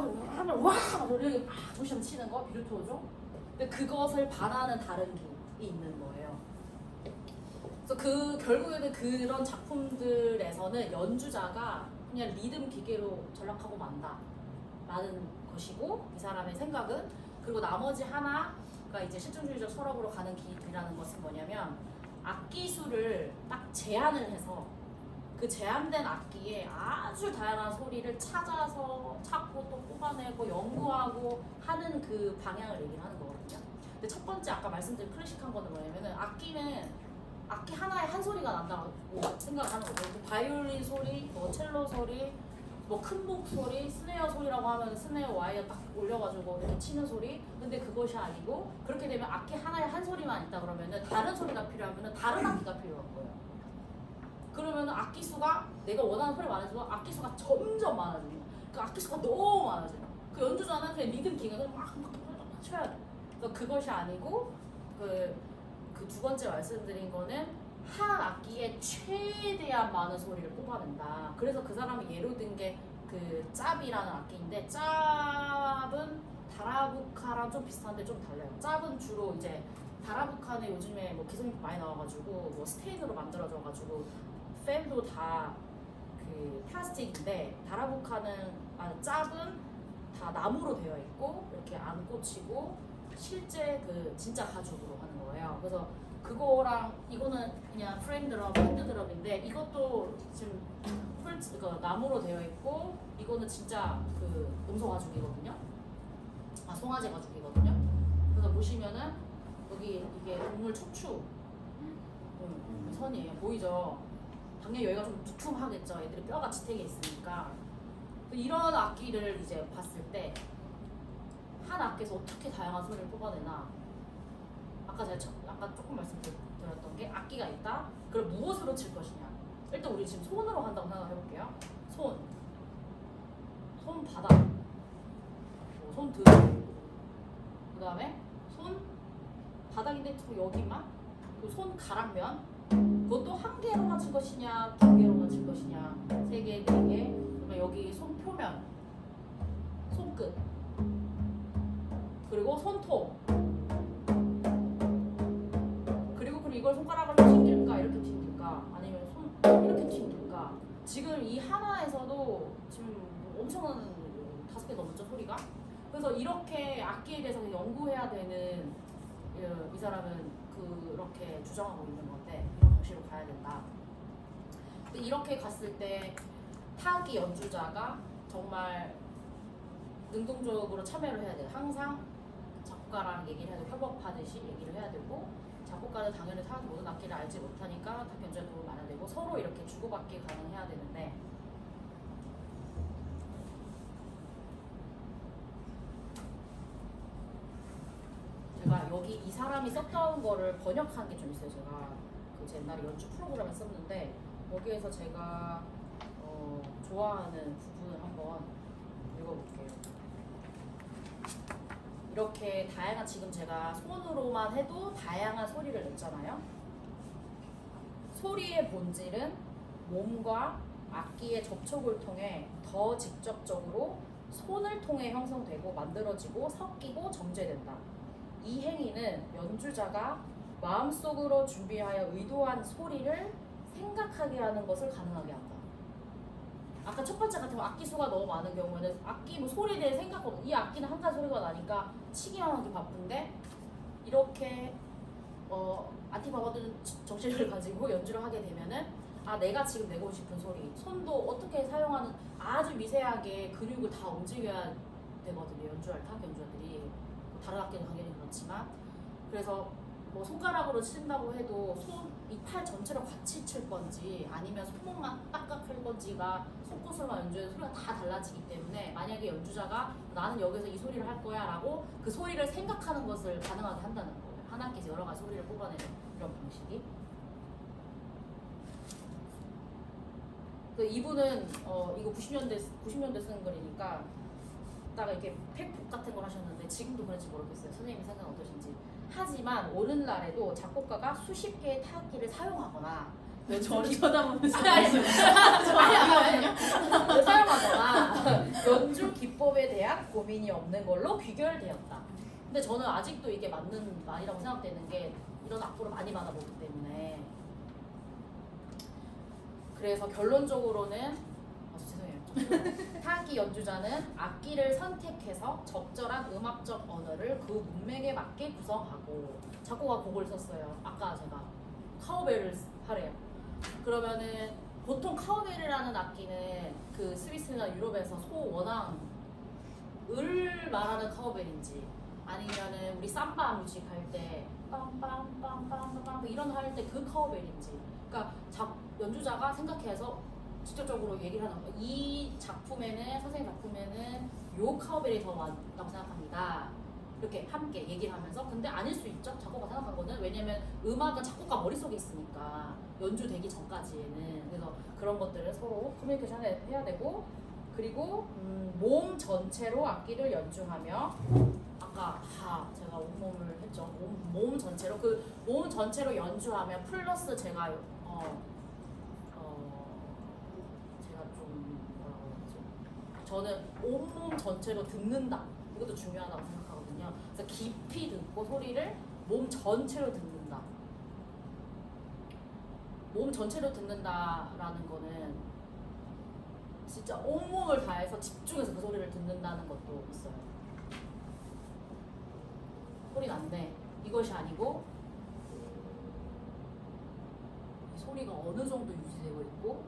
이렇게 막 조심 치는 거 비르투오조. 근데 그것을 반하는 다른 길이 있는 거예요. 그래서 그 결국에는 그런 작품들에서는 연주자가 그냥 리듬 기계로 전락하고 만다라는 것이고 이 사람의 생각은 그리고 나머지 하나가 이제 실증주의적 철학으로 가는 길이라는 것은 뭐냐면 악기 수를 딱 제한을 해서 그 제한된 악기에 아주 다양한 소리를 찾고 또 뽑아내고 연구하고 하는 그 방향을 얘기를 하는 거거든요. 근데 첫 번째 아까 말씀드린 클래식한 거는 뭐냐면은 악기 하나에 한 소리가 난다고 생각하는 거죠. 뭐 바이올린 소리, 뭐 첼로 소리, 뭐 큰 목 소리, 스네어 소리라고 하면 스네어 와이어 딱 올려가지고 이렇게 치는 소리. 근데 그것이 아니고 그렇게 되면 악기 하나에 한 소리만 있다 그러면은 다른 소리가 필요하면은 다른 악기가 필요한 거예요. 그러면은 악기 수가 내가 원하는 소리 많아지면 악기 수가 점점 많아져요. 그 악기 수가 너무 많아져요. 그 연주자는 그냥 리듬 기계를 막 쳐야 돼. 그래서 그것이 아니고 그 두 번째 말씀드린 거는 한 악기에 최대한 많은 소리를 뽑아낸다. 그래서 그 사람이 예로 든 게 그 짭이라는 악기인데 짭은 다라부카랑 좀 비슷한데 좀 달라요. 짭은 주로 이제 다라부카는 요즘에 뭐 기성이 많이 나와가지고 뭐 스테인으로 만들어져가지고 팬도 다 그 플라스틱인데 짭은 다 나무로 되어 있고 이렇게 안 꽂히고 실제 그 진짜 가죽으로 하는 거예요. 그래서 그거랑 이거는 그냥 프레임 드럼, 핸드 드럼인데 이것도 지금 나무로 되어 있고 이거는 진짜 그 음소 가죽이거든요. 송아지 가죽이거든요. 그래서 보시면은 여기 이게 동물 척추 선이에요. 보이죠? 당연히 여기가 좀 두툼하겠죠. 애들이 뼈가 지탱해 있으니까. 이런 악기를 이제 봤을 때 한 악기에서 어떻게 다양한 소리를 뽑아내나. 아까 제가 조금 말씀드렸던 게 악기가 있다. 그걸 무엇으로 칠 것이냐. 일단 우리 지금 손으로 한다고 생각해볼게요. 손바닥, 손등, 그 다음에 손바닥인데 여기만, 그 손가락면, 그것도 한 개로만 칠 것이냐, 두 개로만 칠 것이냐, 세 개, 네 개, 그러면 여기 손표면, 손끝, 그리고 손톱, 그리고 이걸 손가락으로 튕길까, 이렇게 튕길까, 아니면 이렇게 튕길까. 지금 이 하나에서도 지금 엄청난 5개 넘죠, 소리가. 그래서 이렇게 악기에 대해서 연구해야 되는 이 사람은 그렇게 주장하고 있는 건데 이런 방식으로 가야 된다. 근데 이렇게 갔을 때 타악기 연주자가 정말 능동적으로 참여를 해야 돼요. 항상 작곡가랑 얘기를 해야 되고 협업하듯이 얘기를 해야 되고 작곡가는 당연히 타악기 모든 악기를 알지 못하니까 타악 연주에 도움을 많이 되고 서로 이렇게 주고받기 가능해야 되는데 제가 여기 이 사람이 썼던 거를 번역한 게 좀 있어요. 제가 그 옛날에 연주 프로그램을 썼는데 거기에서 제가 좋아하는 부분을 한번 읽어볼게요. 이렇게 다양한 지금 제가 손으로만 해도 다양한 소리를 냈잖아요. 소리의 본질은 몸과 악기의 접촉을 통해 더 직접적으로 손을 통해 형성되고 만들어지고 섞이고 정제된다. 이 행위는 연주자가 마음속으로 준비하여 의도한 소리를 생각하게 하는 것을 가능하게 한다. 아까 첫 번째 같은 악기 수가 너무 많은 경우에는 악기 뭐 소리에 대해 생각 없고 이 악기는 한 가지 소리가 나니까 치기만 하기 바쁜데 이렇게 안티바바드는 정신을 가지고 연주를 하게 되면은 내가 지금 내고 싶은 소리 손도 어떻게 사용하는 아주 미세하게 근육을 다 움직여야 되거든요. 연주할 타악 연주자들이 다른 악기는 당연히 그렇지만 그래서 뭐 손가락으로 친다고 해도 이 팔 전체를 같이 칠 건지 아니면 손목만 딱딱 할 건지가 손구슬만 연주해도 소리가 다 달라지기 때문에 만약에 연주자가 나는 여기서 이 소리를 할 거야 라고 그 소리를 생각하는 것을 가능하게 한다는 거예요. 한 악기에서 여러 가지 소리를 뽑아내는 이런 방식이. 이분은 이거 90년대 쓴 글이니까 딱 이렇게 팩폭 같은 걸 하셨는데 지금도 그런지 모르겠어요. 선생님이 생각은 어떠신지. 하지만 오늘날에도 작곡가가 수십 개의 타악기를 사용하거나 저를 쳐다보면서 사용하거나 연주 기법에 대한 고민이 없는 걸로 귀결되었다. 근데 저는 아직도 이게 맞는 말이라고 생각되는 게 이런 악보를 많이 받아보기 때문에 그래서 결론적으로는 죄송해요. 타악기 연주자는 악기를 선택해서 적절한 음악적 언어를 그 문맥에 맞게 구성하고 작곡가 곡을 썼어요. 아까 제가 카우벨을 하래요. 그러면은 보통 카우벨이라는 악기는 그 스위스나 유럽에서 소원앙을 말하는 카우벨인지 아니면은 우리 삼바 뮤직 할 때 빰빰빰빰빰빰 이런 거 할 때 그 카우벨인지 그러니까 연주자가 생각해서 직접적으로 얘기를 하는 거예요. 이 작품에는 선생님 작품에는 요 카우벨이 더 맞다고 생각합니다. 이렇게 함께 얘기를 하면서 근데 아닐 수 있죠. 작곡가 생각한 거는 왜냐면 음악은 작곡가 머릿속에 있으니까 연주되기 전까지에는 그래서 그런 것들을 서로 커뮤니케이션 해야 되고 그리고 몸 전체로 악기를 연주하며 아까 제가 온몸을 했죠. 몸 전체로 그 몸 전체로 연주하며 플러스 제가 좀 뭐라고 해야지? 저는 온몸 전체로 듣는다. 이것도 중요하다고 생각하거든요. 그래서 깊이 듣고 소리를 몸 전체로 듣는다. 몸 전체로 듣는다라는 거는 진짜 온몸을 다해서 집중해서 그 소리를 듣는다는 것도 있어요. 소리 난데 이것이 아니고 소리가 어느 정도 유지되고 있고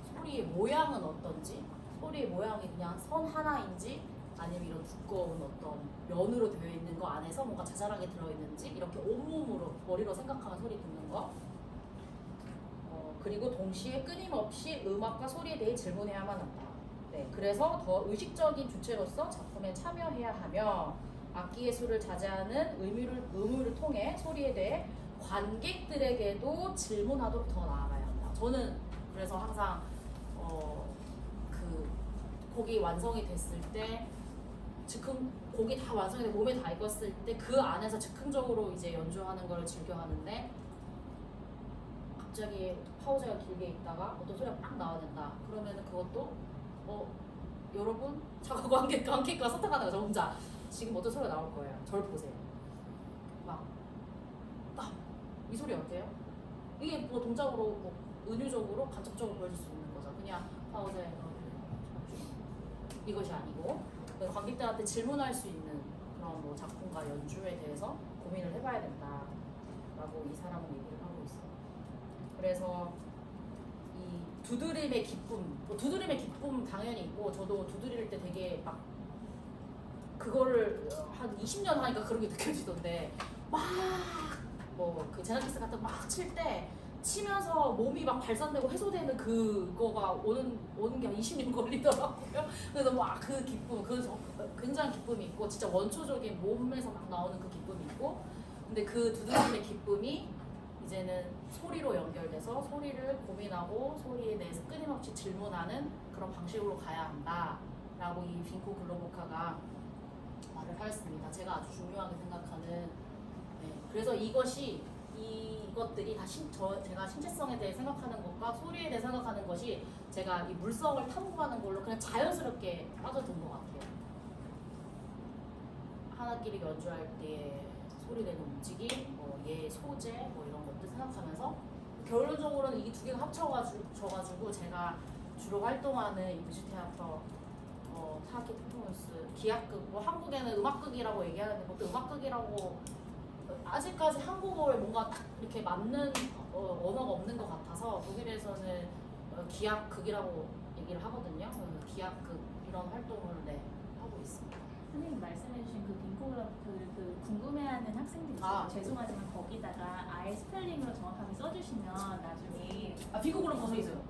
소리의 모양은 어떤지 소리의 모양이 그냥 선 하나인지 아니면 이런 두꺼운 어떤 면으로 되어 있는 거 안에서 뭔가 자잘하게 들어있는지 이렇게 온몸으로 머리로 생각하면 소리 듣는 거 그리고 동시에 끊임없이 음악과 소리에 대해 질문해야만 한다. 네, 그래서 더 의식적인 주체로서 작품에 참여해야 하며 악기 예술을 자제하는 의무를 통해 소리에 대해 관객들에게도 질문하도록 더 나아가야 한다. 저는 그래서 항상 그 곡이 완성이 됐을 때 즉흥 곡이 다 완성이 돼 몸에 다 익었을 때 그 안에서 즉흥적으로 이제 연주하는 걸 즐겨 하는데 갑자기 파우즈가 길게 있다가 어떤 소리가 빡 나와낸다. 그러면은 그것도 여러분 자꾸 관객과 소통하는 거죠. 혼자 지금 어떤 소리가 나올 거예요. 저를 보세요. 이 소리 어때요? 이게 뭐 동작으로 뭐 은유적으로 간접적으로 보여줄 수 있는 거죠. 그냥 파우즈에 이것이 아니고 관객들한테 질문할 수 있는 그런 뭐 작품과 연주에 대해서 고민을 해봐야 된다라고 이 사람은 얘기를 하고 있어요. 그래서 이 두드림의 기쁨, 뭐 두드림의 기쁨 당연히 있고 저도 두드릴 때 되게 막 그거를 한 20년 하니까 그런 게 느껴지던데 막 뭐 그 제나키스 같은 막 칠 때 치면서 몸이 막 발산되고 해소되는 그거가 오는 게 한 20년 걸리더라고요. 그래서 막 그 기쁨, 굉장히 기쁨이 있고 진짜 원초적인 몸에서 막 나오는 그 기쁨이 있고 근데 그 두드러짐의 기쁨이 이제는 소리로 연결돼서 소리를 고민하고 소리에 대해서 끊임없이 질문하는 그런 방식으로 가야 한다라고 이 빈코 글로보카가 말을 하였습니다. 제가 아주 중요하게 생각하는 그래서 이것들이 다 제가 신체성에 대해 생각하는 것과 소리에 대해 생각하는 것이 제가 이 물성을 탐구하는 걸로 그냥 자연스럽게 빠져든 것 같아요. 하나끼리 연주할 때 소리 내는 움직임, 얘 소재, 이런 것들 생각하면서 결론적으로는 이 두 개가 합쳐져가지고 제가 주로 활동하는 이 뮤직테아터 타악기 퍼포먼스, 기악극, 한국에는 음악극이라고 얘기하는데 그것도 음악극이라고 아직까지 한국어에 뭔가 딱 이렇게 맞는 언어가 없는 것 같아서 독일에서는 기악극이라고 얘기를 하거든요. 기악극 이런 활동을 하고 있습니다. 선생님 말씀해주신 그 빈코글럽 그 궁금해하는 학생들 있어요. 죄송하지만 거기다가 아예 스펠링으로 정확하게 써주시면 나중에 빈코글로보카 써 있어요.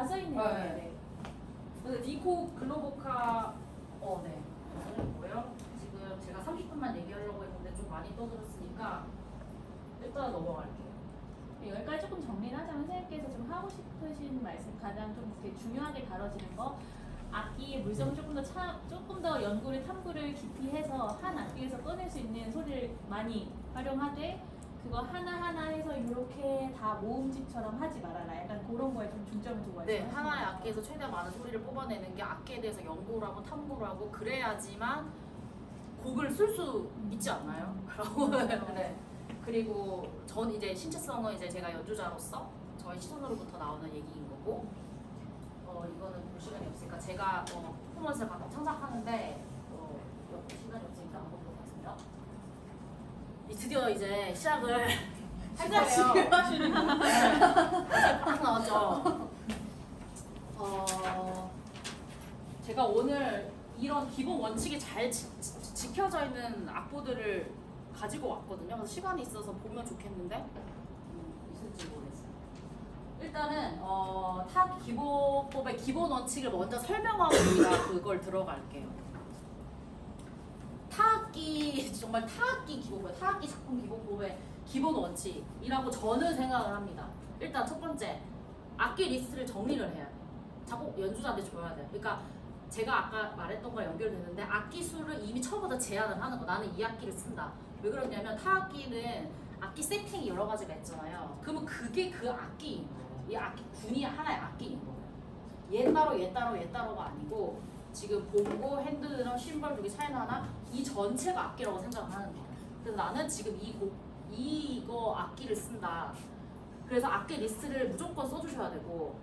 써있네요. 네. 근데 빈코 글로보카 네. 뭐예요? 지금 제가 30분만 얘기하려고 했는데 좀 많이 떠들었으니까 일단 넘어갈게요. 여기까지 조금 정리를 하자면 선생님께서 좀 하고 싶으신 말씀 가장 좀 되게 중요하게 다뤄지는 거 악기의 물성을 조금 더 연구를 탐구를 깊이 해서 한 악기에서 꺼낼 수 있는 소리를 많이 활용하되 그거 하나하나 해서 이렇게 다 모음집처럼 하지 말아라. 약간 그런 거에 좀 중점을 두고 네, 말씀하시는 하나의 거죠. 악기에서 최대한 많은 소리를 뽑아내는 게 악기에 대해서 연구를 하고 탐구를 하고 그래야지만 곡을 쓸 수 있지 않나요? 라고 네. 그리고 전 이제 신체성은 이제 제가 연주자로서 저의 시선으로부터 나오는 얘기인 거고 이거는 볼 시간이 없으니까 제가 퍼포먼스를 가끔 창작하는데 시간이 없으니까 안 보도록 하겠습니다. 드디어 이제 시작을 할 거예요. 딱 나왔죠. 제가 오늘 이런 기본 원칙이 잘 지켜져 있는 악보들을 가지고 왔거든요. 그래서 시간이 있어서 보면 좋겠는데 있을지 모르겠어요. 일단은 타악기 기본법의 기본 원칙을 먼저 설명하고 우리가 그걸 들어갈게요. 타악기 정말 타악기 기본법, 타악기 작품 기본법의 기본 원칙이라고 저는 생각을 합니다. 일단 첫 번째, 악기 리스트를 정리를 해야 돼요. 작곡 연주자한테 줘야 돼요. 그러니까 제가 아까 말했던 거랑 연결되는데 악기 수를 이미 처음부터 제한을 하는 거. 나는 이 악기를 쓴다. 왜 그러냐면 타악기는 악기 세팅이 여러 가지가 있잖아요. 그러면 그게 그 악기인 거예요. 이 악기 군이 하나의 악기인 거예요. 얘 따로가 아니고 지금 봉고, 핸드드럼, 심벌, 여기 사인 하나 이 전체가 악기라고 생각을 하는 거예요. 그래서 나는 지금 이거 악기를 쓴다. 그래서 악기 리스트를 무조건 써주셔야 되고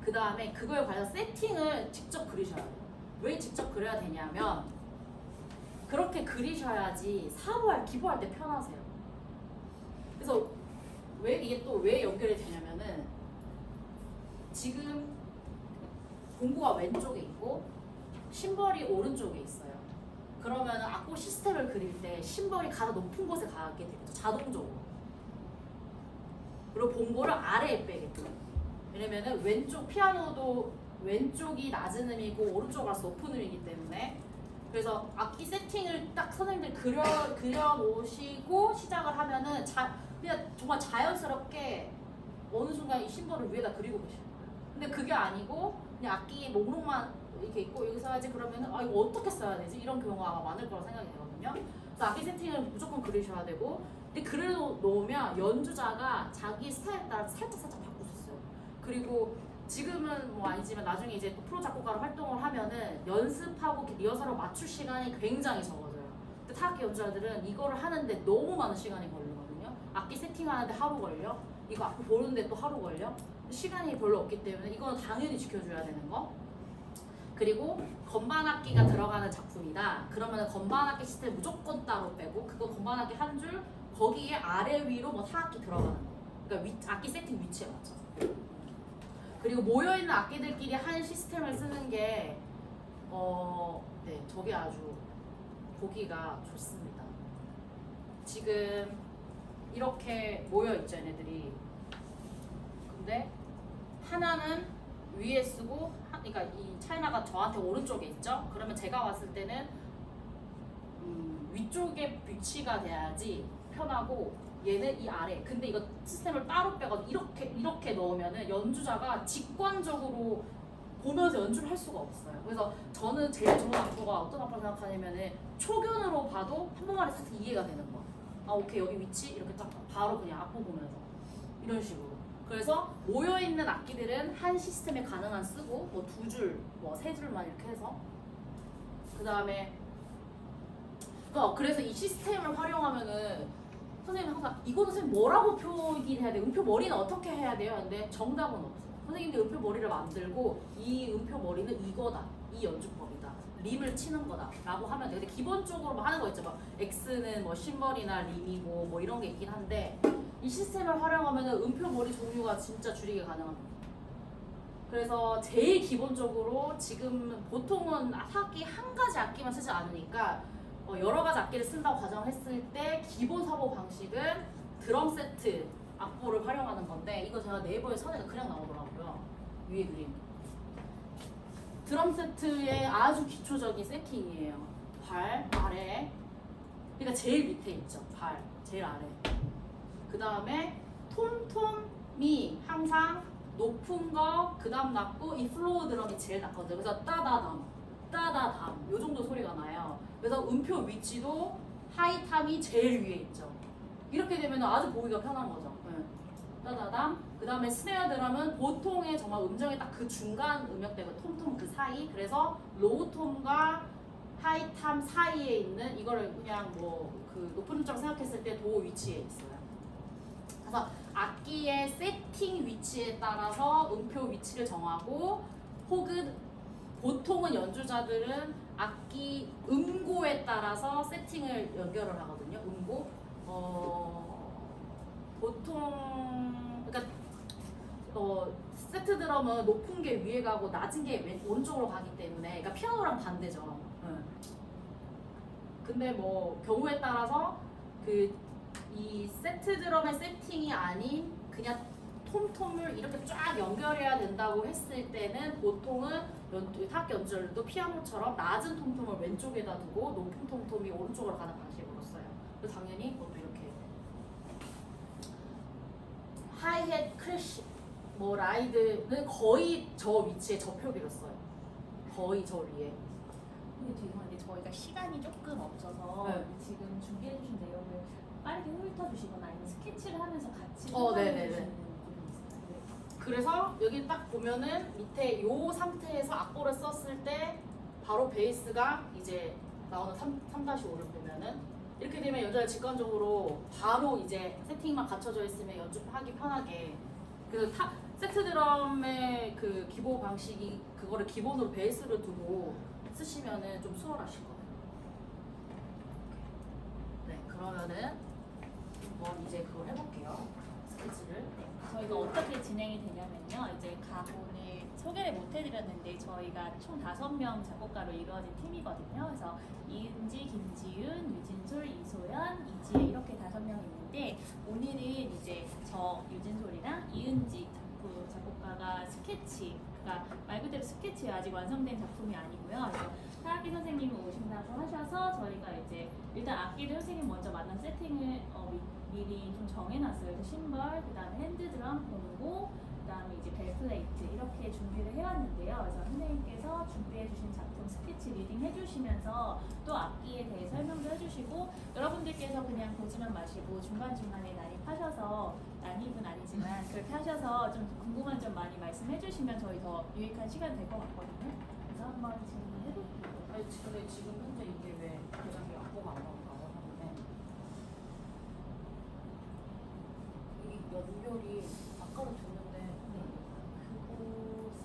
그 다음에 그거에 관한 세팅을 직접 그리셔야 돼요. 왜 직접 그려야 되냐면 그렇게 그리셔야지 기부할 때 편하세요. 그래서 이게 또 왜 연결이 되냐면은 지금 봉고가 왼쪽에 있고 심벌이 오른쪽에 있어요. 그러면 악보 시스템을 그릴 때 심벌이 가장 높은 곳에 가게 되겠죠. 자동적으로. 그리고 봉고를 아래에 빼겠죠. 왜냐면은 왼쪽 피아노도 왼쪽이 낮은 음이고 오른쪽이라서 높은 음이기 때문에 그래서 악기 세팅을 딱 선생님들 그려 놓으시고 시작을 하면은 그냥 정말 자연스럽게 어느 순간 이 심벌을 위에다 그리고 계시는 거예요. 근데 그게 아니고 그냥 악기 목록만 이렇게 있고 여기서 하지 그러면은 이거 어떻게 써야 되지? 이런 경우가 아마 많을 거라 생각이 되거든요. 그래서 악기 세팅을 무조건 그리셔야 되고 근데 그려 놓으면 연주자가 자기 스타일에 따라 살짝 바꿀 수 있어요. 그리고 지금은 뭐 아니지만 나중에 이제 또 프로 작곡가로 활동을 하면은 연습하고 리허설을 맞출 시간이 굉장히 적어져요. 근데 타악기 연주자들은 이거를 하는데 너무 많은 시간이 걸리거든요. 악기 세팅하는데 하루 걸려. 이거 악보 보는데 또 하루 걸려. 시간이 별로 없기 때문에 이건 당연히 지켜줘야 되는 거. 그리고 건반악기가 들어가는 작품이다. 그러면 건반악기 시스템 무조건 따로 빼고 그거 건반악기 한 줄 거기에 아래 위로 뭐 타악기 들어가는 거. 그러니까 악기 세팅 위치에 맞춰서. 그리고 모여있는 악기들끼리 한 시스템을 쓰는 게 네, 저게 아주 보기가 좋습니다. 지금 이렇게 모여 있죠, 얘네들이. 근데 하나는 위에 쓰고, 그러니까 이 차이나가 저한테 오른쪽에 있죠. 그러면 제가 왔을 때는 위쪽에 위치가 돼야지 편하고, 얘는 이 아래. 근데 이거 시스템을 따로 빼가지고 이렇게 넣으면은 연주자가 직관적으로 보면서 연주를 할 수가 없어요. 그래서 저는 제일 좋은 악보가 어떤 악보를 생각하냐면은 초견으로 봐도 한 번만에 싹 이해가 되는 거. 아, 오케이, 여기 위치 이렇게 딱 바로 그냥 악보 보면서 이런 식으로. 그래서 모여 있는 악기들은 한 시스템에 가능한 쓰고 뭐 두 줄, 뭐 세 줄만 이렇게 해서 그 다음에 그래서 이 시스템을 활용하면은 선생님은 항상 이거는 선생님 뭐라고 표기해야 돼? 음표 머리는 어떻게 해야 돼요? 근데 정답은 없어요. 선생님들 음표 머리를 만들고 이 음표 머리는 이거다. 이 연주법이다. 림을 치는 거다. 라고 하면 돼. 근데 기본적으로 뭐 하는 거 있죠. 막 X는 뭐 심벌이나 림이고 뭐 이런 게 있긴 한데 이 시스템을 활용하면 음표 머리 종류가 진짜 줄이기 가능합니다. 그래서 제일 기본적으로 지금 보통은 악기 한 가지 악기만 쓰지 않으니까 여러 가지 악기를 쓴다고 가정했을 때 기본 사고 방식은 드럼 세트 악보를 활용하는 건데 이거 제가 네이버에 선에가 그냥 나오더라고요. 위에 그림. 드럼 세트의 아주 기초적인 세팅이에요. 발, 아래. 그러니까 제일 밑에 있죠. 발, 제일 아래. 그 다음에 톰톰이 항상 높은 거, 그 다음 낮고 이 플로우 드럼이 제일 낮거든요. 그래서 따다담, 따다담 요 정도 소리가 나요. 그래서 음표 위치도 하이탐이 제일 위에 있죠. 이렇게 되면 아주 보기가 편한 거죠. 네. 따다담. 그 다음에 스네어 드럼은 보통의 정말 음정의 딱 그 중간 음역대가 톰톰 그 사이. 그래서 로우 톰과 하이탐 사이에 있는 이거를 그냥 뭐 그 높은 음정 생각했을 때 도 위치에 있어요. 그래서 악기의 세팅 위치에 따라서 음표 위치를 정하고 혹은 보통은 연주자들은 악기 음고에 따라서 세팅을 연결을 하거든요. 음고. 보통 그러니까 세트 드럼은 높은 게 위에 가고 낮은 게 오른쪽으로 가기 때문에 그러니까 피아노랑 반대죠. 근데 뭐 경우에 따라서 이 세트 드럼의 세팅이 아닌 그냥 톰톰을 이렇게 쫙 연결해야 된다고 했을 때는 보통은 타악 연주자들도 피아노처럼 낮은 톰톰을 왼쪽에다 두고 높은 톰톰이 오른쪽으로 가는 방식으로 써요. 그래서 당연히 그것도 이렇게 하이햇, 크래쉬, 뭐 라이드는 거의 저 위치에 저 표기를 써요. 거의 저 위에. 근데 죄송한데 저희가 시간이 조금 없어서 네. 지금 준비해주신 내용을 빠르게 훑어주시거나 아니면 스케치를 하면서 같이 네네네. 설명해주시는 부분이 있을까요? 그래서 여기 딱 보면은 밑에 요 상태에서 악보를 썼을 때 바로 베이스가 이제 나오는 3-5를 보면은 이렇게 되면 연주자 직관적으로 바로 이제 세팅만 갖춰져 있으면 연주하기 편하게. 그래서 세트 드럼의 그 기본 방식이 그거를 기본으로 베이스를 두고 쓰시면은 좀 수월하실 거예요. 네, 그러면은 한번 이제 그걸 해볼게요. 스케치를. 저희가 어떻게 진행이 되냐면요. 이제 오늘 소개를 못 해드렸는데 저희가 총 5명 작곡가로 이루어진 팀이거든요. 그래서 이은지, 김지윤, 유진솔, 이소연, 이지혜 이렇게 5명 있는데 오늘은 이제 저 유진솔이랑 이은지 작곡가가 스케치, 그러니까 말 그대로 스케치예요. 아직 완성된 작품이 아니고요. 그래서 타악기 선생님이 오신다고 하셔서 저희가 이제 일단 악기를 선생님 먼저 만난 세팅을 미리 좀 정해놨어요. 그래서 심벌, 그 다음에 핸드드럼, 본고, 그 다음에 이제 벨플레이트 이렇게 준비를 해왔는데요. 그래서 선생님께서 준비해주신 작품 스케치 리딩 해주시면서 또 악기에 대해 설명도 해주시고 여러분들께서 그냥 보지만 마시고 중간중간에 난입은 아니지만 그렇게 하셔서 좀 궁금한 점 많이 말씀해주시면 저희 더 유익한 시간 될 것 같거든요. 그래서 한번 질문해볼게요. 아니 근데 지금 현재 이게 왜 도장이 악보가 안 나올까요? 하는데 이 연결이 아까는 됐는데 그곳은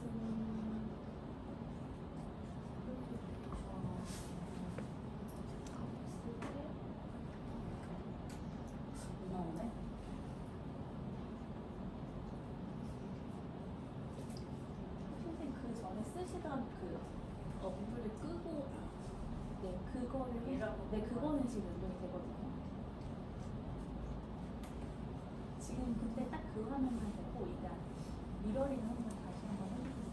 못 나오네? 선생님 그 전에 쓰시던 그 어플을 끄고 네 그거를 연결을 네, 그거는 지금 연결이 되거든요. 지금 그때 딱 그 화면만 되고 일단 미러링 한번 다시 한번 해주세요.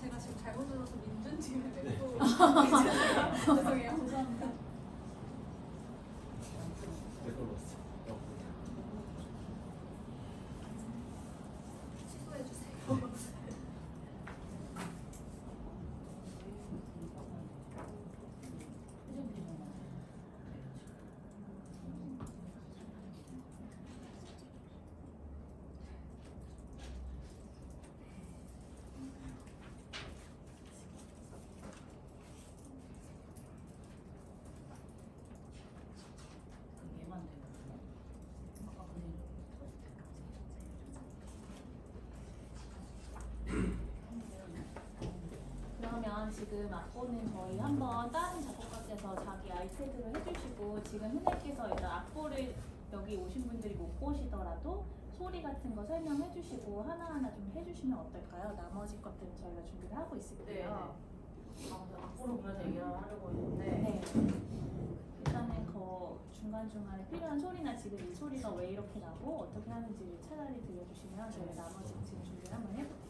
제가 지금 잘못 눌러서 민준팀을 냈고 죄송해요. 죄송합니다. 취소해 주세요. 얘만 되거든요. 아까 그대로. 그러면 지금 악보는 저희 한번 다른 작곡가께서 자기 아이패드로 해주시고 지금 선생님께서 일단 악보를 여기 오신 분들이 못 보시더라도 소리 같은 거 설명해 주시고 하나하나 좀 해주시면 어떨까요? 나머지 것들은 저희가 준비를 하고 있을게요. 앞으로 보면서 얘기를 하려고 했는데 네. 일단은 그 중간중간에 필요한 소리나 지금 이 소리가 왜 이렇게 나고 어떻게 하는지를 차라리 들려주시면 저희가 나머지 지금 준비를 한번 해볼게요.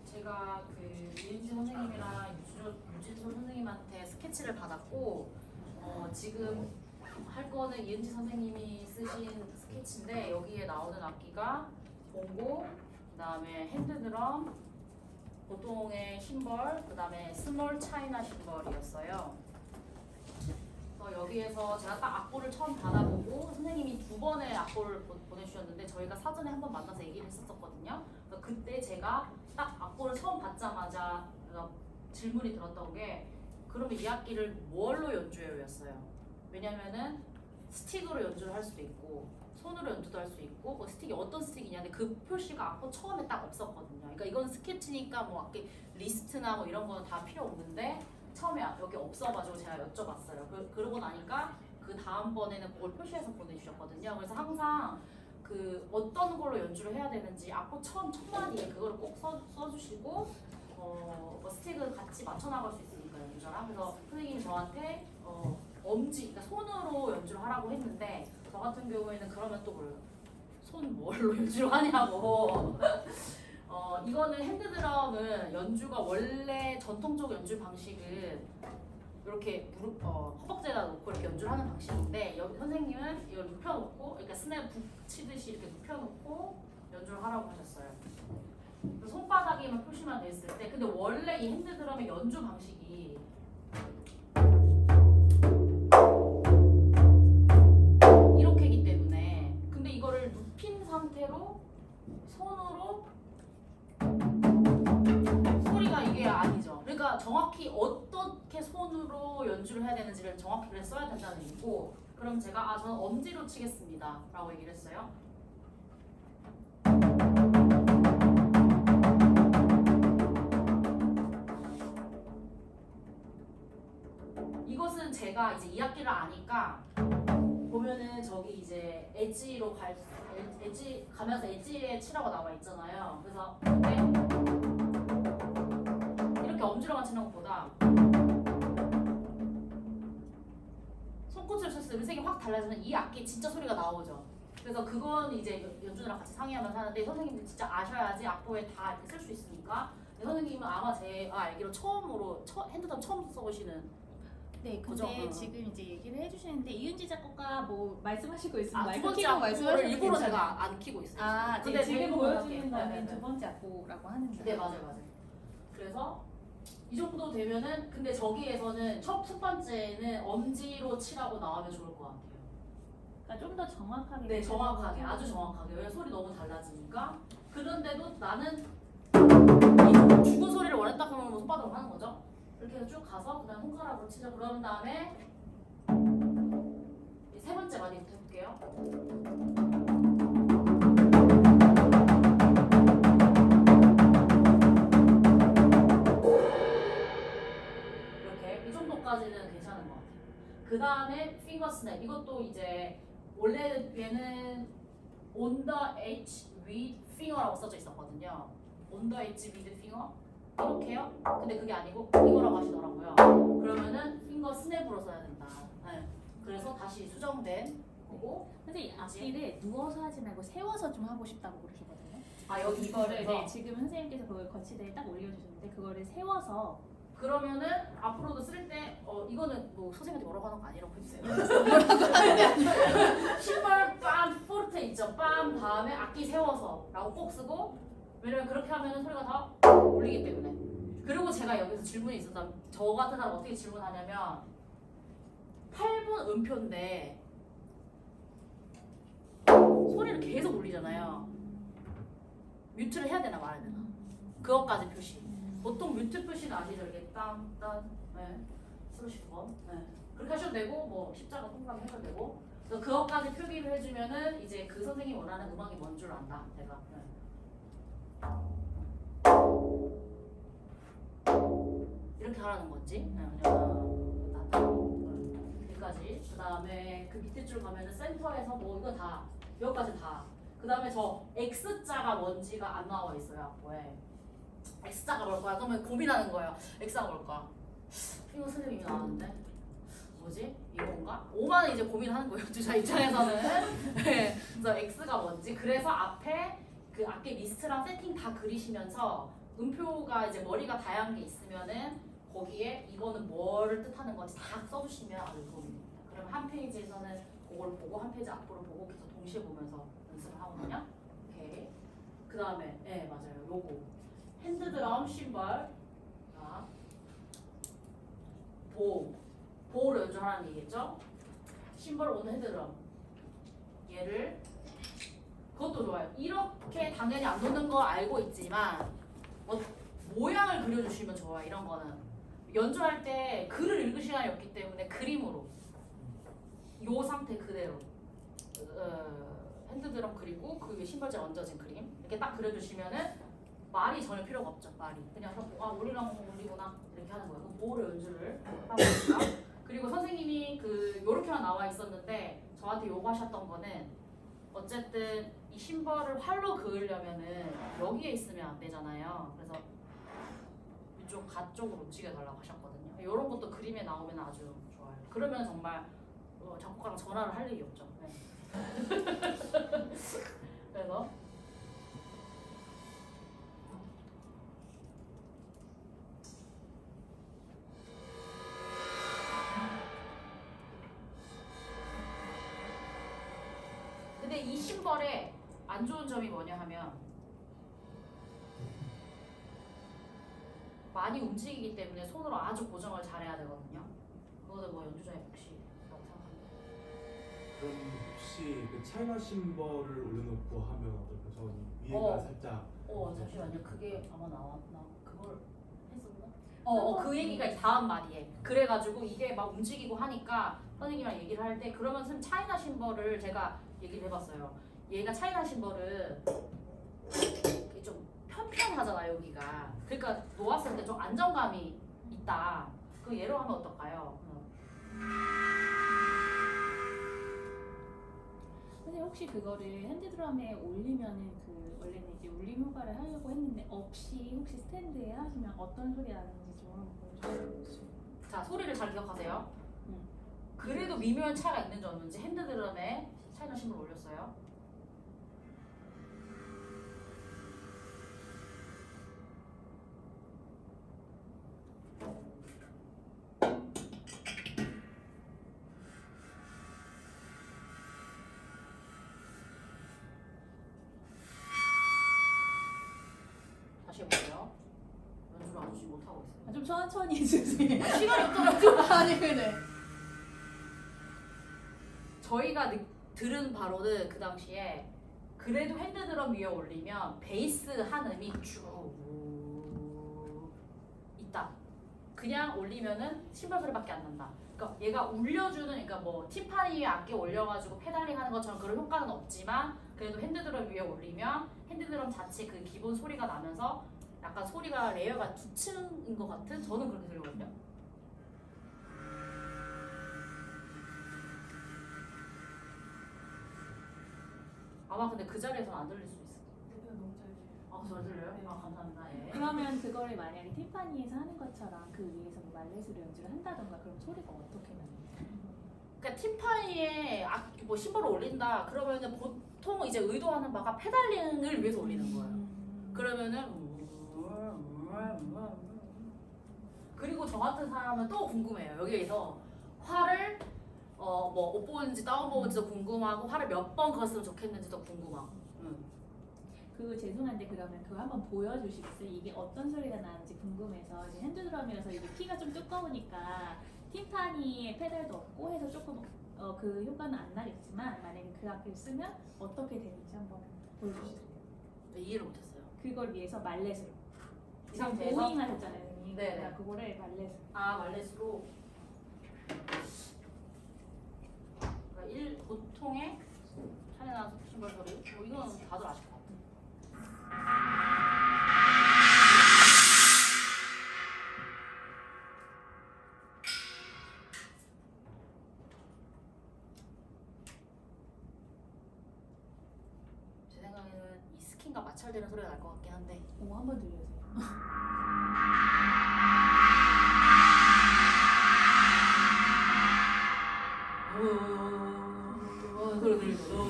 제가 그 이은지 선생님이랑 유진솔 선생님한테 스케치를 받았고 지금 할 거는 이은지 선생님이 쓰신 스케치인데 여기에 나오는 악기가 봉고, 그다음에 핸드드럼, 보통의 심벌, 그다음에 스몰 차이나 심벌이었어요. 여기에서 제가 딱 악보를 처음 받아보고 선생님이 두 번의 악보를 보내주셨는데 저희가 사전에 한번 만나서 얘기를 했었거든요. 그때 제가 딱 악보를 처음 받자마자 질문이 들었던 게 그러면 이 악기를 뭘로 연주해요였어요. 왜냐면은 스틱으로 연주를 할 수도 있고 손으로 연주도 할 수 있고 뭐 스틱이 어떤 스틱이냐는데 그 표시가 악보 처음에 딱 없었거든요. 그러니까 이건 스케치니까 뭐 악기 리스트나 뭐 이런 거는 다 필요 없는데 처음에 여기 없어가지고 제가 여쭤봤어요. 그러고 나니까 그 다음번에는 그걸 표시해서 보내주셨거든요. 그래서 항상 그 어떤 걸로 연주를 해야 되는지 악보 처음 첫 마디에 그거를 꼭 써주시고 뭐 스틱을 같이 맞춰 나갈 수 있으니까 연주자랑. 그래서 선생님이 저한테 엄지, 그러니까 손으로 연주를 하라고 했는데 저 같은 경우에는 그러면 또 뭐예요? 손 뭘로 연주를 하냐고. 이거는 핸드드럼은 연주가 원래 전통적 연주 방식은 이렇게 무릎 허벅지에다 놓고 이렇게 연주를 하는 방식인데 여기 선생님은 이걸 눕혀놓고 그러니까 스냅 북치듯이 이렇게 눕혀놓고 연주를 하라고 하셨어요. 손바닥에만 표시만 돼 있을 때 근데 원래 이 핸드드럼의 연주 방식이 이렇게이기 때문에 근데 이거를 눕힌 상태로 손으로 소리가 이게 아니죠. 그러니까 정확히 어떻게 손으로 연주를 해야 되는지를 정확히 그래 써야 된다는 얘기고 그럼 제가 저는 엄지로 치겠습니다 라고 얘기를 했어요. 이것은 제가 이제 이 악기를 아니까 보면은 저기 이제 엣지로 엣지 가면서 엣지에 치라고 나와 있잖아요. 그래서 이렇게 엄지로만 치는 것보다 손끝으로 쳤을 때 음색이 확 달라지면 이 악기 진짜 소리가 나오죠. 그래서 그건 이제 연주자랑 같이 상의하면서 하는데 선생님들 진짜 아셔야지 악보에 다 쓸 수 있으니까. 선생님은 아마 제가 알기로 처음으로 핸드드럼 처음 써보시는 네, 그죠? 근데 지금 이제 얘기를 해주시는데 이은지 작곡가 뭐 말씀하시고 있으면 두 마이크 번째 켜고 악보를 말씀하셔도 일부러 괜찮아요. 제가 안 켜고 있어요. 아, 근데 네, 지금 제가 보여주는 네, 거는 네, 네. 두 번째 악보라고 하는 거예요. 네, 맞아요. 그래서 이 정도 되면은 근데 저기에서는 첫 번째는 엄지로 치라고 나오면 좋을 것 같아요. 그러니까 좀 더 정확하게. 네, 정확하게, 아주 정확하게. 왜냐면 소리 너무 달라지니까. 그런데도 나는 이 죽은 소리를 원했다 그러면 뭐 손바닥으로 하는 거죠. 이렇게 해서 쭉 가서 그다음 손가락으로 치자. 그런 다음에 세 번째 마디부터 해볼게요. 이렇게 이 정도까지는 괜찮은 것 같아요. 그 다음에 핑거 스냅. 이것도 이제 원래 얘는 on the edge with finger라고 써져 있었거든요. on the edge with finger 이렇게요. 근데 그게 아니고 이거라고 하시더라고요. 그러면은 핑거 스냅으로 써야 된다. 네. 그래서 다시 수정된 거고. 선생님 앞뒤를 누워서 하지 말고 세워서 좀 하고 싶다고 그러시거든요. 아 여기 이거를 이거를 네, 지금 선생님께서 그걸 거치대에 딱 올려주셨는데 그거를 세워서 그러면은 앞으로도 쓸 때 이거는 뭐 선생님한테 뭐라고 하는 거 아니라고 해주세요. 신발 빰 포르테 있죠. 빰 다음에 악기 세워서라고 꼭 쓰고 왜냐면 그렇게 하면은 소리가 다 울리기 때문에. 그리고 제가 여기서 질문이 있었다. 저 같은 사람 어떻게 질문하냐면 8분 음표인데 소리를 계속 울리잖아요. 뮤트를 해야 되나 말아야 되나? 그것까지 표시. 보통 뮤트 표시는 아시죠? 이렇게 땅땅 네. 쓰시는 거. 네. 그렇게 하셔도 되고 뭐 십자가 동그라미 해도 되고. 그래서 그것까지 표기를 해주면은 이제 그 선생님이 원하는 음악이 뭔 줄 안다. 내가. 네. 이렇게 하라는 거지. 네. 여기까지. 그 다음에 그 밑에 줄 가면은 센터에서 뭐 이거 다 여기까지 다. 그 다음에 저 X자가 뭔지가 안 나와 있어요. 왜? X자가 뭘까요? 그러면 고민하는 거예요. X자가 뭘까? 이거 선생님이 나왔는데 뭐지? 이건가? 5만원 이제 고민하는 거예요. 주자 입장에서는. 네. 그래서 X가 뭔지. 그래서 앞에 그 악기 리스트랑 세팅 다 그리시면서 음표가 이제 머리가 다양한 게 있으면은 거기에 이거는 뭐를 뜻하는 건지 다 써주시면 아주 도움이 됩니다. 그럼 한 페이지에서는 그걸 보고 한 페이지 앞으로 보고 계속 동시에 보면서 연습을 하거든요. 오케이. 그 다음에 네 맞아요. 요거 핸드드럼 심벌 보호를 연주하라는 얘기겠죠? 심벌 오는 핸드드럼 얘를 그것도 좋아요. 이렇게 당연히 안 노는 거 알고 있지만 모양을 그려주시면 좋아요. 이런 거는 연주할 때 글을 읽을 시간이 없기 때문에 그림으로 요 상태 그대로 핸드드럼 그리고 그 위에 심벌재 얹어진 그림 이렇게 딱 그려주시면은 말이 전혀 필요가 없죠. 말이 그냥 올리랑 올리구나 이렇게 하는 거예요. 그럼 보호를 연주를 하고 있습니다. 그리고 선생님이 그 요렇게만 나와 있었는데 저한테 요구하셨던 거는 어쨌든 이 심벌을 활로 그으려면은 여기에 있으면 안 되잖아요. 그래서 이쪽 가쪽으로 움직여 달라고 하셨거든요. 이런 것도 그림에 나오면 아주 좋아요. 그러면 정말 작곡가랑 전화를 할 일이 없죠. 네. 그래서 근데 이 심벌의 안 좋은 점이 뭐냐 하면 많이 움직이기 때문에 손으로 아주 고정을 잘해야 되거든요. 그거는 뭐 연주자의 몫이라고 생각합니다. 그럼 혹시 그 차이나 심벌을 올려놓고 하면 어떨까? 저 위에가 어. 살짝 잠시만요. 그게 아마 나왔나? 그걸 했었나? 그 얘기가 이 다음 말이에. 그래가지고 이게 막 움직이고 하니까 선생님이랑 얘기를 할 때 그러면 선생님 차이나 심벌을 제가 얘기를 해봤어요. 얘가 차이나 심벌은 좀 편편하잖아 여기가. 그러니까 놓았을 때 좀 안정감이 있다. 그 예로 하면 어떨까요? 선생님 혹시 그거를 핸드드럼에 올리면은 그 원래는 이제 울림 효과를 하려고 했는데 없이 혹시 스탠드에 하시면 어떤 소리 나는지 좀 한번 보여주세요. 자 소리를 잘 기억하세요. 그래도 미묘한 차이가 있는지 없는지 핸드드럼에 차이나 심벌 올렸어요. 다시 해볼게요. 연주를 아주 못 하고 있어요. 좀 천천히 해주세요. 시간이 없더라고. 아니 그래. 저희가 들은 바로는 그 당시에 그래도 핸드드럼 위에 올리면 베이스 한 음이 쭉 있다. 그냥 올리면은 심벌 소리밖에 안 난다. 그러니까 얘가 울려주는, 그러니까 뭐 티파니 위에 악기 올려가지고 페달링 하는 것처럼 그런 효과는 없지만 그래도 핸드드럼 위에 올리면 핸드드럼 자체 그 기본 소리가 나면서 약간 소리가 레이어가 두 층인 것 같은, 저는 그렇게 들리거든요. 아마 근데 그 자리에서는 안 들릴 수도 있어. 대표는 너무 잘 들려요. 아, 잘 들려요? 아, 감사합니다. 예. 그러면 그거를 만약에 티파니에서 하는 것처럼 그 위에서 뭐 말레이스로 연주를 한다던가 그럼 소리가 어떻게 나요? 그러니까 티파니에 뭐 심벌을 올린다 그러면은 보통 이제 의도하는 바가 페달링을 위해서 올리는 거예요. 그러면은 그리고 저 같은 사람은 또 궁금해요. 여기에서 화를 뭐 못 보는지 다운 보는지도 궁금하고 화를 몇 번 그었으면 좋겠는지도 궁금하고. 그거 죄송한데 그러면 그거 한번 보여주시겠어요? 이게 어떤 소리가 나는지 궁금해서 이제 핸드드럼이라서 이게 키가 좀 두꺼우니까 티파니에 페달도 없고 해서 조금 그 효과는 안 나겠지만 만약에 그 악기를 쓰면 어떻게 되는지 한번 보여주세요. 네, 이해를 못했어요. 그걸 위해서 말렛으로 이 지금 상태에서 보잉 하셨잖아요. 선생님. 네네. 그러니까 그거를 말렛으로 아, 말렛으로. 그러니까 보통의 차이나 심벌 소리. 뭐 이건 다들 아실 것 같아요. 제 생각에는 이 스킨과 마찰되는 소리가 날 것 같긴 한데. 한번 들려주세요. 소리 들리죠?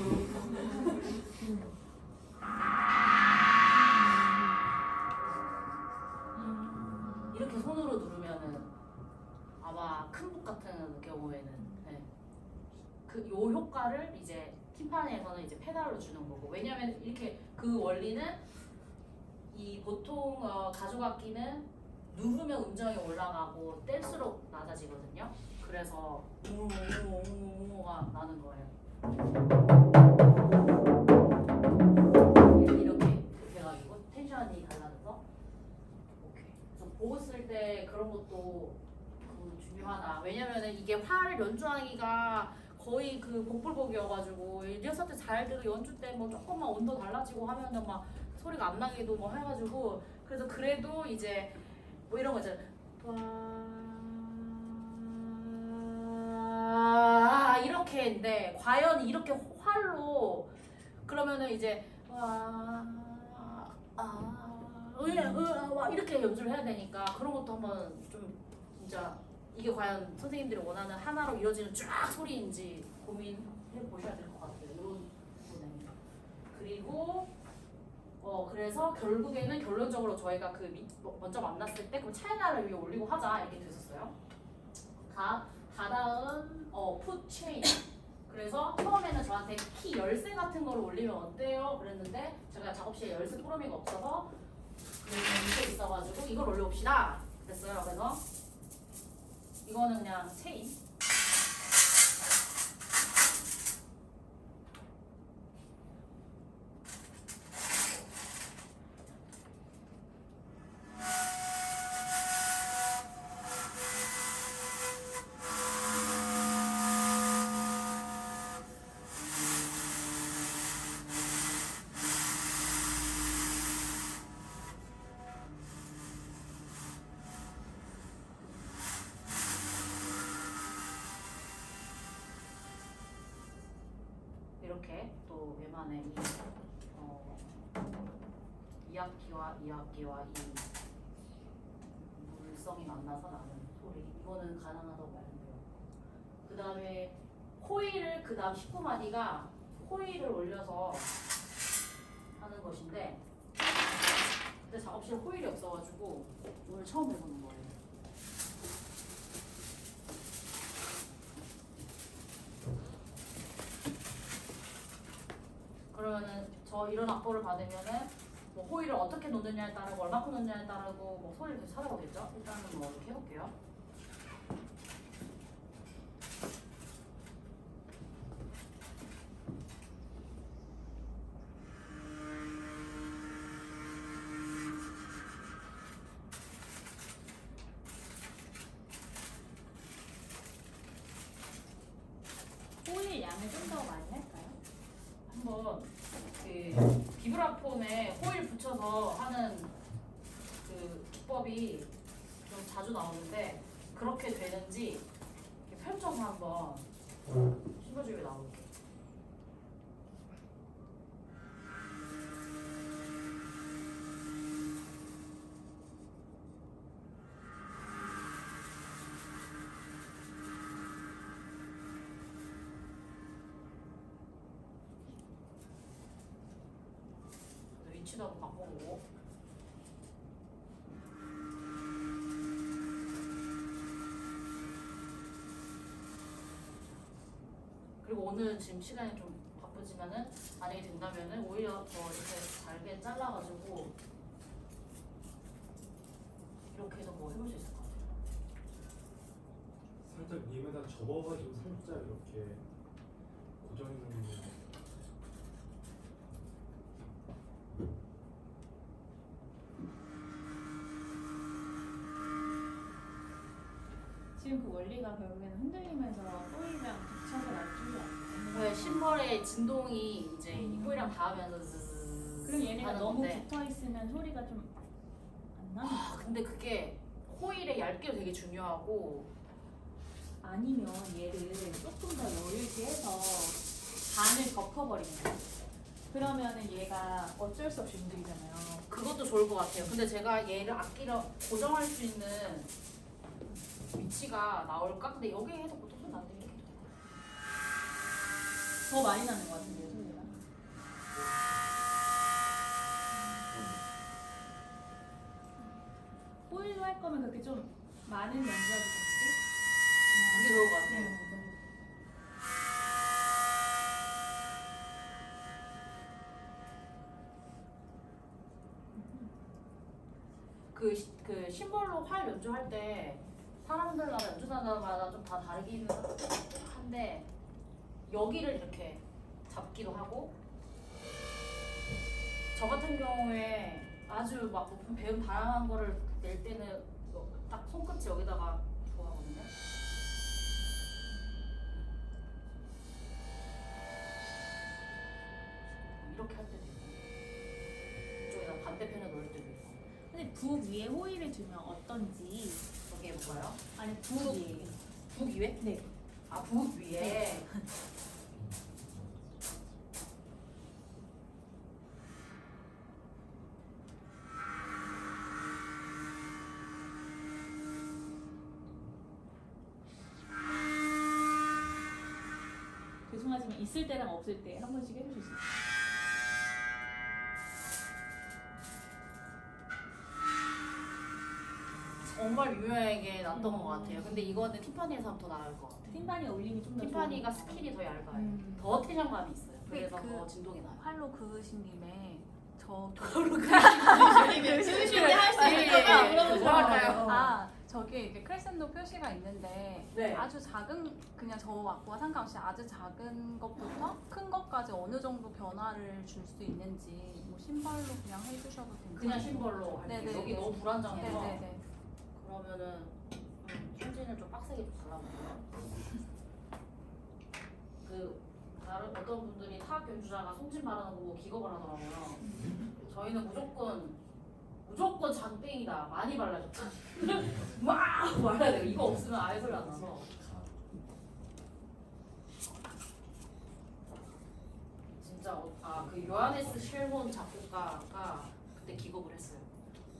이렇게 손으로 누르면은 아마 큰 북 같은 경우에는 네. 요 효과를 이제 팀파니에서는 이제 페달로 주는 거고, 왜냐면 이렇게 그 원리는 이 보통 가죽악기는 누르면 음정이 올라가고 뗄수록 낮아지거든요. 그래서 가 나는 거예요. 이렇게 돼가지고 텐션이 달라져서 오케이. 그래서 보고 쓸 때 그런 것도 중요하다. 왜냐면은 이게 활 연주하기가 거의 그 복불복이어가지고 리허설 때 잘 들어 연주 때 뭐 조금만 온도 달라지고 하면은 막 소리가 안 나기도 뭐 해가지고, 그래서 그래도 이제 뭐 이런 거 있잖아요. 이렇게인데 과연 이렇게 활로 그러면은 이제 이렇게 연주를 해야 되니까 그런 것도 한번 좀 진짜 이게 과연 선생님들이 원하는 하나로 이루어지는 쫙 소리인지 고민해 보셔야 될 것 같아요. 이런 부분은. 그리고 그래서 결국에는 결론적으로 저희가 먼저 만났을 때 그럼 차이나를 위에 올리고 하자 이렇게 됐었어요. 다다음 풋 체인. 그래서 처음에는 저한테 키 열쇠 같은 거를 올리면 어때요? 그랬는데 제가 작업실에 열쇠 꾸러미가 없어서 이게 있어가지고 이걸 올려봅시다 그랬어요. 그래서 이거는 그냥 체인. 이렇게 또 외만의 이 악기와 이 악기와 이 물성이 만나서 나는 소리, 이거는 가능하다고 말해요. 그 다음에 코일을 그 다음 19마디가 코일을 올려서 하는 것인데 그때 작업실에 코일이 없어가지고 오늘 처음 해보는 거예요. 그러면은 저 이런 악보를 받으면은 뭐 호일을 어떻게 놓느냐에 따르고 얼마큼 놓느냐에 따르고 뭐 소리를 계속 찾아보겠죠. 일단은 뭐 이렇게 해볼게요. 호일 양을 좀 더 많이 할까요? 한번 그 비브라폰에 호일 붙여서 하는 그 기법이 좀 자주 나오는데 그렇게 되는지 이렇게 펼쳐서 한번 신호주의에 나올게요. 위치도 한번 바꿔보고. 그리고 오늘 지금 시간이 좀 바쁘지만은 만약에 된다면은 오히려 더 이렇게 잘게 잘라가지고 이렇게 해서 뭐 해볼 수 있을 것 같아요. 살짝 림에다 접어가지고 살짝 이렇게 고정해놓는 거. 지금 그 원리가 결국에는 흔들리면서 호일이랑 붙여서 낮추지 않나요? 왜 심벌의 진동이 이제 이 호이랑 닿으면서 zzz 그럼 얘네가 하는 너무 건데. 붙어 있으면 소리가 좀 안 나는 아, 근데 그게 호일의 얇기도 되게 중요하고 아니면 얘를 조금 더 여유 있게 해서 반을 덮어버리는 거예요. 그러면은 얘가 어쩔 수 없이 움직이잖아요. 그것도 좋을 것 같아요. 근데 제가 얘를 악기를 고정할 수 있는 위치가 나올까? 근데 여기 해서 보통 소리 나는데 이렇게 해도 되나? 더 많이 나는 것 같은데요, 소리가. 호일로 할 거면 그렇게 좀 많은 연주하기 같지? 그게 좋을 것 같아요. 그 심벌로 활 연주할 때 사람들마다 연주자마다 좀 다 다르기는 한데 여기를 이렇게 잡기도 하고 저 같은 경우에 아주 막 높은 배음 다양한 거를 낼 때는 딱 손끝이 여기다가 좋아하거든요. 이렇게 할 때도 있고 이쪽에다 반대편에 놓을 때도 있고. 근데 북 위에 호일을 두면 어떤지. 저기 해볼까요? 아니, 북 위에. 북 위에? 네. 아, 북 위에. 네. 죄송하지만 있을 때랑 없을 때 한 번씩 해주실 수 있어요? 정말 유명하게 났던 것 같아요. 근데 이거는 티파니에서 하면 더 나을 것 같아요. 팀파니 올림이 좀 더 티파니가 좋으니까. 스킬이 더 얇아요. 음. 더 텐션감이 있어요. 그래서 그- 더 진동이 나요. 활로 그으신 김에 저 쉬운데 할수 예, 예, 있을까 예. 물어보죠. 뭐 할까요? 아 저기 이렇게 크레센도 표시가 있는데 네. 아주 작은 그냥 저 악보와 상관없이 아주 작은 것부터 큰 것까지 어느 정도 변화를 줄 수 있는지 뭐 신발로 그냥 해주셔도 괜찮아요. 그냥 심벌로 할게요. 네네. 여기 너무 불안정해서 네네네. 그러면은 손진을 좀 빡세게 좀 발라볼게요. 그 다른 어떤 분들이 타악 연주자가 손진 바르는 거 보고 기겁을 하더라고요. 저희는 무조건 장땡이다. 많이 발라줬다. 막 말해야 돼요. 이거 없으면 아예 소리 안 나서. 진짜 그 요하네스 쉘몬 작곡가가 그때 기겁을 했어요.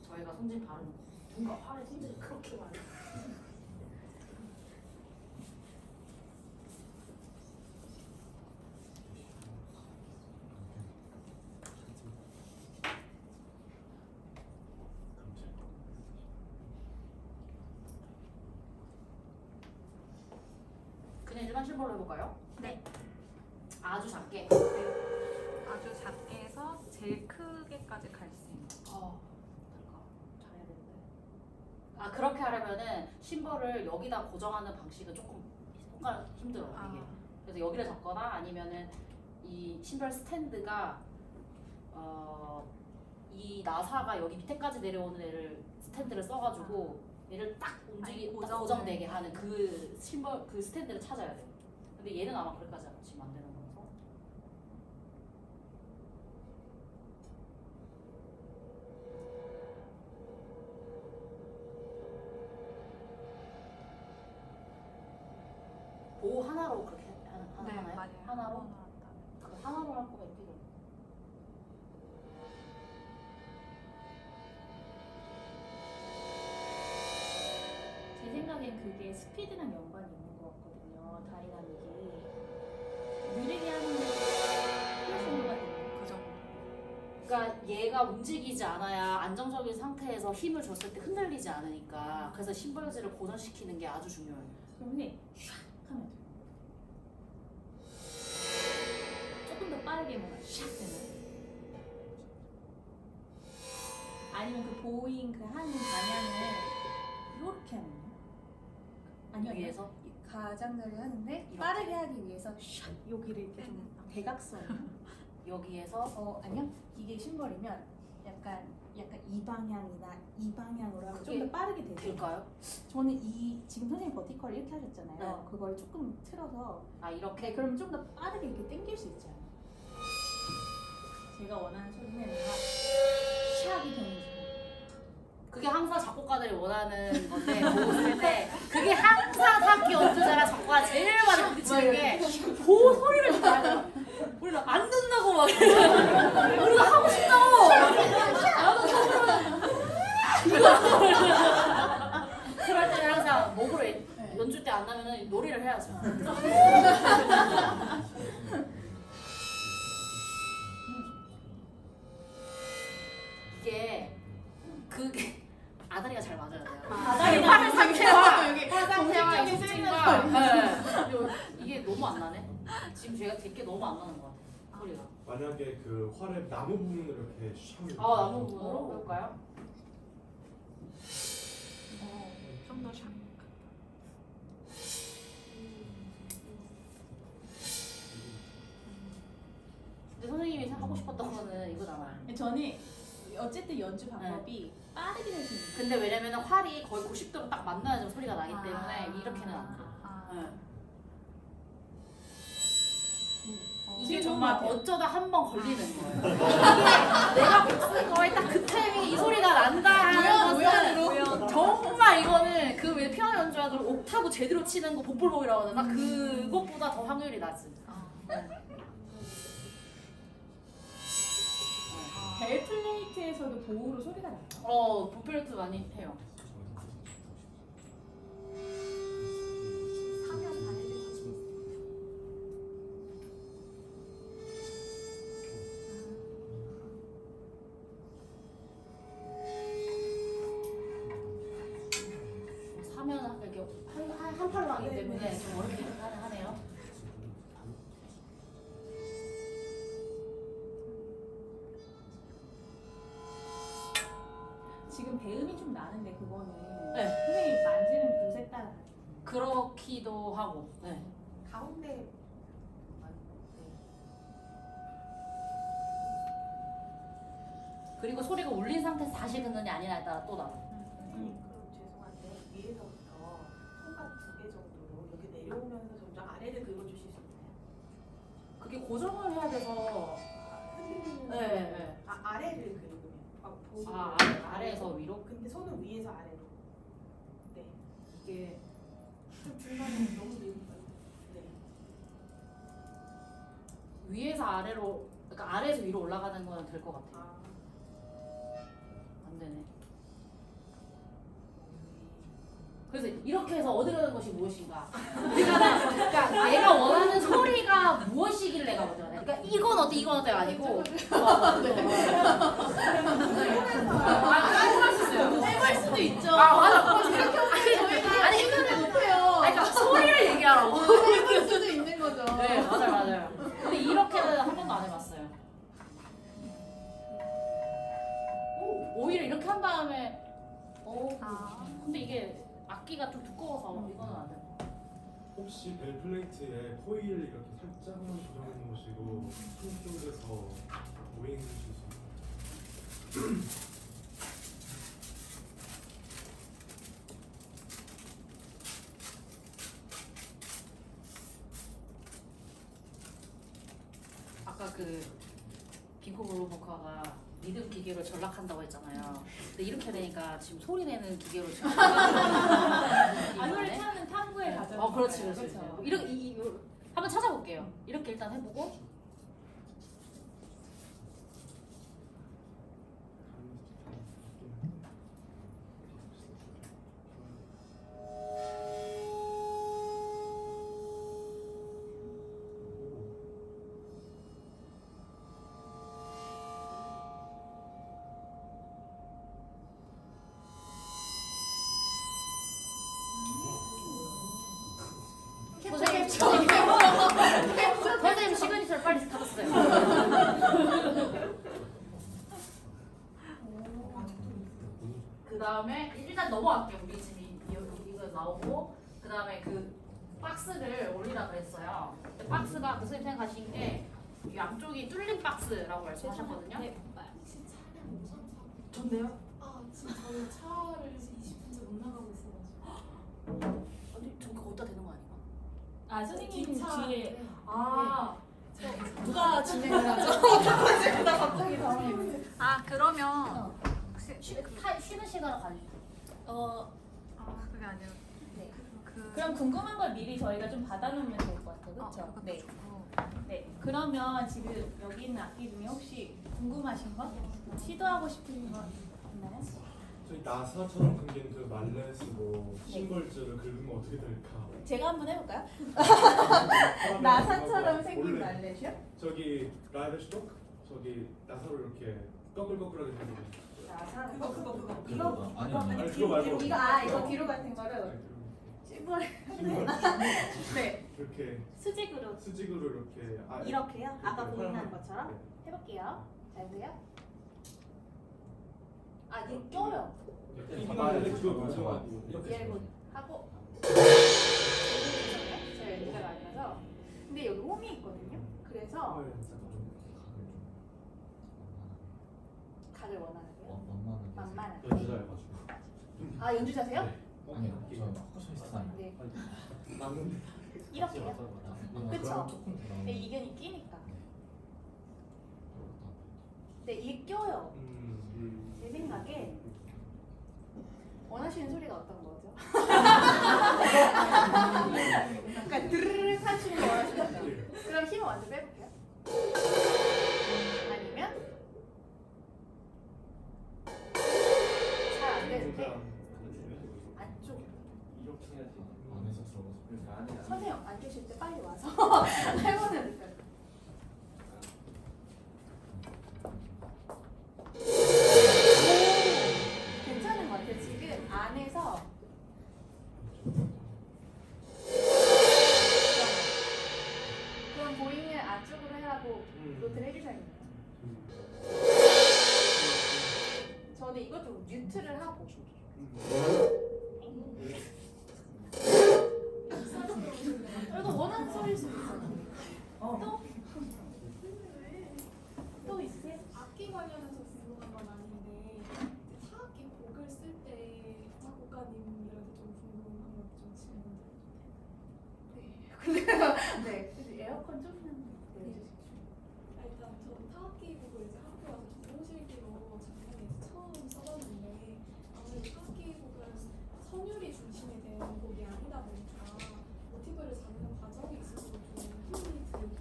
저희가 손진 바르는 거. 누가 화를 손질을 그렇게 말해. 그냥 일반 실물로 해볼까요? 네. 아주 작게. 아주 작게 해서 제일 크게까지 갈 수 있는. 하냐면은 심벌을 여기다 고정하는 방식은 조금 손가락 힘들어요 이게. 그래서 여기를 잡거나 아니면은 이 신발 스탠드가 이 나사가 여기 밑에까지 내려오는 애를 스탠드를 써가지고 얘를 딱 딱 고정되게 하는 그 신발 그 스탠드를 찾아야 돼. 근데 얘는 아마 그렇게까지 지금 안 되는 거라서. 보호 하나로 그렇게 네, 하나요? 맞아요. 하나로? 그 하나로 할 거면 필요. 제 생각엔 그게 스피드랑 연관이 있는 것 같거든요. 다이나믹이 느리게 하는 게 필수가 되는 그 정도. 그러니까 얘가 움직이지 않아야 안정적인 상태에서 힘을 줬을 때 흔들리지 않으니까 그래서 심벌질을 고정시키는 게 아주 중요해요. 그러면 샥 하면 돼요. 조금 더 빠르게 뭔가 샥 되나요? 아니면 그 보잉 그 하는 방향을 이렇게 하면요? 아니요. 위에서 가장자리 하는데 이렇게. 빠르게 하기 위해서 샥 여기를 이렇게 좀 대각선. 여기에서 아니요. 이게 심벌이면 약간 이 방향이나 이 방향으로 하면 좀 그게 더 빠르게 되죠. 될까요? 저는 이 지금 선생님 버티컬 이렇게 하셨잖아요. 네. 그걸 조금 틀어서 아 이렇게 그러면 좀 더 빠르게 이렇게 당길 수 있잖아요. 제가 원하는 소리는 샥이 되는 중. 그게 항상 작곡가들이 원하는 건데 보고 있을 때 그게 항상 타키 연주자랑 작곡가 제일 많이 부딪히는 게 그 소리를 잘하잖아. 우리는 안 된다고 막 우리가 하고 싶다고 나도 그럴 때는 항상 목으로 연주 때 안 나면은 노래를 해야죠. 이게 그게 아다리가 잘 맞아야 돼요. 아다리가 팔을 상태와 여기 팔 상태와 정직하게 속진과 네. 이게 너무 안 나네. 지금 제가 되게 너무 안 나는 것 같아요. 소리가. 만약에 그 활의 나무 부분을 이렇게 샥 나무 부분으로 볼까요? 좀더 샥. 근데 선생님이 하고 싶었던 거는 이거잖아요. 저는 어쨌든 연주 방법이 빠르게 될 수 있는 거예요. 근데 왜냐면 활이 거의 90도로 딱 만나야 좀 소리가 나기 때문에 이렇게는 안 돼요. 네. 이게 지금 정말 같아요. 어쩌다 한 번 걸리는 거예요. 이게 내가 복쓴 거에 딱 그 타이밍에 이 소리가 난다 하는 것은 정말 이거는 그 왜 피아노 연주자들 옥타브 제대로 치는 거 복불복이라고 하잖아. 그것보다 더 확률이 낮지. 네. 벨 플레이트에서도 보호로 소리가 나요. 보펠트 많이 해요. 사면 다 해주실 수 있어요. 사면 이렇게 한 팔로 하기 때문에 좀 어렵게 하네요. 지금 배음이 좀 나는데 그거는 네. 선생님 만지는 곳에 따라 그렇기도 하고. 네. 가운데 그리고 소리가 울린 상태에서 다시 듣느냐 아니냐에 따라 또 다르. 그럼 죄송한데 위에서부터 손가락 2개 정도로 이렇게 내려오면서 점점 아래를 긁어주실 수 있나요? 그게 고정을 해야 돼서. 흔들리는 네, 네. 아래를 긁으면 보고 아래에서 위로. 근데 손은 위에서 아래로 네 이게 중간에 너무 밀고 네 위에서 아래로, 그러니까 아래에서 위로 올라가는 건 될 것 같아요. 안 되네. 그래서 이렇게 해서 얻으려는 것이 무엇인가? 그러니까 내가 원하는 소리가 무엇이길래 내가 먼저 원해. 그러니까 이건 어때, 이건 어때가 아니고. 해볼 수 있어요. 해볼 수도 있죠. 맞아. 저희가 아니, 시간을 못해요. 그러니까 소리를 얘기하라고. 해볼 수도 있는 거죠. 네, 맞아요. 근데 이렇게는 한 번도 안 해봤어요. 오히려 이렇게 한 다음에, 근데 이게 악기가 좀 두꺼워서 이거는 안 돼요. 혹시 벨 플레이트에 코일 이렇게 살짝만 조정해 놓으시고 손 쪽에서 웨잉 해주실 수 있나요? 아까 그 빙코 블루보카가 리듬 기계로 전락한다고 했잖아요. 근데 이렇게 되니까 지금 소리 내는 기계로 지금 안을 타는 탐구에 가죠. 그렇지. 이렇게 한번 찾아볼게요. 이렇게 일단 해보고 선생님 선생님 시그니처를 빨리 찾았어요. 그 다음에 일단 넘어갈게요. 우리 지금 이거 나오고 그 다음에 그 박스를 올리라 그랬어요. 근데 박스가 그 선생님 생각하신 게 양쪽이 뚫린 박스라고 말씀하셨거든요. 네. 좋네요. 아, 지금 저희 차를 20분째 못 나가고 있어가지고. 아니 저 그거 어디다 대는 거 아닌가? 아 선생님 뒷차. 뒤에 네. 아 누가 진행을 하죠? 나 갑자기 당황했네. 아 그러면 혹시 쉬는 시간을 가지고 그게 아니라 네. 그 그럼 궁금한 걸 미리 저희가 좀 받아놓으면 좋을 것 같아요. 그렇죠? 그것도 네. 좋고. 네. 그러면 지금 여기 있는 악기 중에 혹시 궁금하신 거? 시도하고 싶은 거 있나요? 저희 나사처럼 생긴 그 말레스 뭐 심벌즈를 긁으면 어떻게 될까? 제가 한번 해볼까요? 사람이 나사처럼 원래 생긴 말렛이요? 저기 라이베스톡 저기 나사로 이렇게 꺼끌꺼끌하게 생긴 나사. 그거. 이거 아니 그거 말고 이거 뒤로 같은 거를 아니, 심벌. 심벌 네. 이렇게 수직으로 수직으로 이렇게 이렇게요? 아까 이렇게 보이는 활용하는- 것처럼 네. 해볼게요. 잘 보세요. 아, 이게 껴요. 이거는 그거 맞죠? 얘를 하고 제가 연주자가 아니라서 근데 여기 홈이 있거든요. 그래서 각을 원하는데요. 만만하게. 연주자여가지고. 아 연주자세요? 아니요, 저 퍼커셔니스트 아니에요. 네. 맞는데 이렇게요. 그쵸? 그럼 조금 더 네, 이견이 끼니까. 네, 이게 껴요. 제 생각에 원하시는 소리가 어떤 거죠? 약간 드르르 하시는 거 원하시는 거죠? 그럼 힘을 완전 빼볼게요. 아니면 잘 안 되는데 안쪽 안에서 들어가서. 선생님 안 계실 때 빨리 와서 해보면 될까요? 괜찮은 것 같아요. 지금 안에서 그럼 보잉을 안쪽으로 해라고 노트를 해주셔야겠네요. 저는 이것도 뮤트를 하고 그래도 원하는 소리일 수도 있잖아요. 또 있으세요? 악기 관련해서 궁금한 건 아닌데 이제 타악기 곡을 쓸 때 작곡가님들한테 좀 궁금한 것좀 질문드려도 되나요? 네. 그래서 에어컨 좀 내려주십시오. 일단 저 타악기 곡을 이제 학교 와서 전공실기로 작년에 이제 처음 써봤는데 아무래도 타악기 곡은 선율이 중심이 된 곡이 아니다 보니까 모티브를 잡는 과정에 있어서 좀 힘이 들고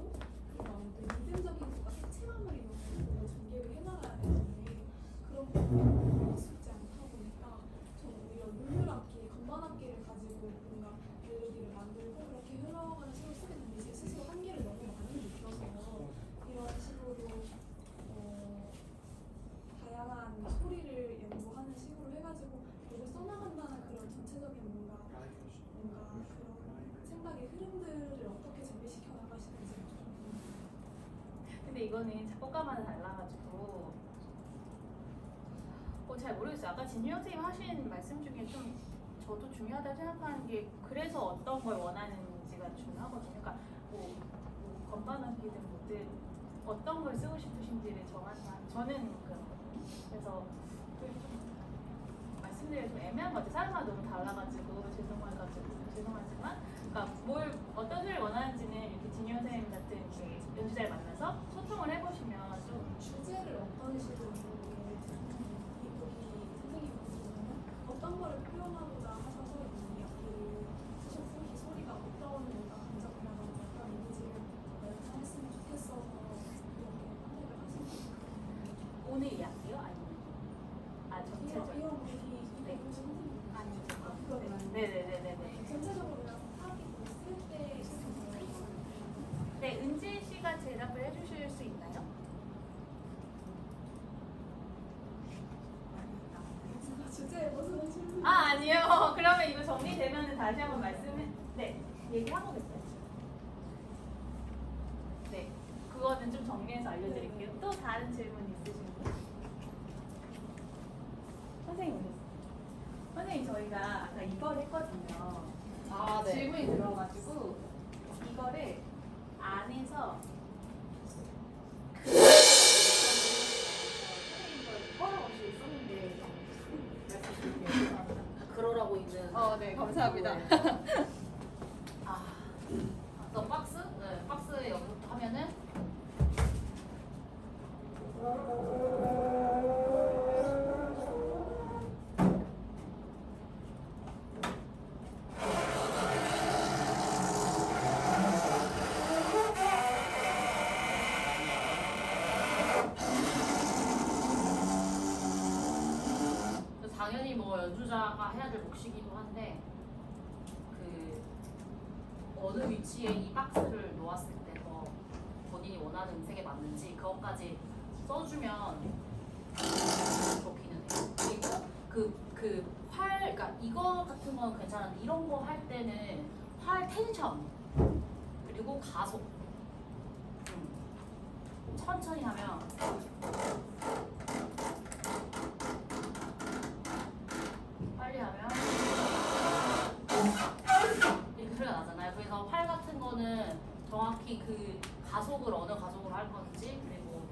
그리고 아무래도 리듬적인 것과 색채감을 이용해서 전개를 해나가야 되는데 그런 부분이 익숙지 않다 보니까 저는 오히려 음률 악기, 건반 악기를 가지고 뭔가 멜로디를 만들고 그렇게 흘러가는 식으로 쓰게 되는데 제 스스로 한계를 너무 많이 느껴서 이런 식으로 다양한 소리를 연구하는 식으로 해가지고 곡을 써나간다는 그런 전체적인 뭔가 그런 생각의 흐름들을 어떻게 정리시켜 나가시는지 좀 궁금해요. 근데 이거는 작곡가마다 달라가지고 잘 모르겠어요. 아까 진유영 선생님 하신 말씀 중에 좀 저도 중요하다고 생각하는 게 그래서 어떤 걸 원하는지가 중요하거든요. 그러니까 뭐 건반악기든 뭐든 어떤 걸 쓰고 싶으신지를 정하지만 저는 그렇거든요. 그래서 그게 좀 말씀드리기 좀 애매한 것 같아요. 사람마다 너무 달라가지고 죄송하지만 그러니까 뭘 어떤 소리를 원하는지는 이렇게 진영 선생님 같은 이렇게 연주자를 만나서 소통을 해보시면 좀 주제를 어떤 식으로 이 곡이 선생님께서는 어떤 거를 표현하고자 하셔서 이 악기를 쓰셨고 이 소리가 어떤 내가 감정이라거나 어떤 이미지를 연상했으면 좋겠어서 이렇게 선택을 하신 거예요. 오늘 이야기요? 아니면 전체적으로? 이런 곡이 이 곡을 선생님 네네네네. 전체적으로 그냥 타악기 쓸때 있었어요. 네, 은지 씨가 대답을 해주실 수 있나요? 주제에 벗어나시는 아니요. 그러면 이거 정리되면 다시 한번 얘기하고 계세요. 네, 그거는 좀 정리해서 알려드릴게요. 또 다른 질문 있으신 분? 선생님 오셨어요. 선생님 저희가 아까 이걸 했거든요. 아, 네. 질문이 들어가지고 이거를 안에서 선생님 걸 허락 없이 썼는데 그러라고 있는. 네, 감사합니다. 아, 너 박스? 네, 박스에 여기부터 하면은 당연히 뭐 연주자가 해야 될 몫이기도 한데 그 어느 위치에 이 박스를 놓았을 때 더 본인이 원하는 음색에 맞는지 그것까지 써주면 좋기는 해요. 그리고 그러니까 이거 같은 건 괜찮은데 이런 거 할 때는 활 텐션 그리고 가속 천천히 하면 빨리 하면 이렇게 소리가 나잖아요. 그래서 활 같은 거는 정확히 그 가속을 어느 가속으로 할 건지 그리고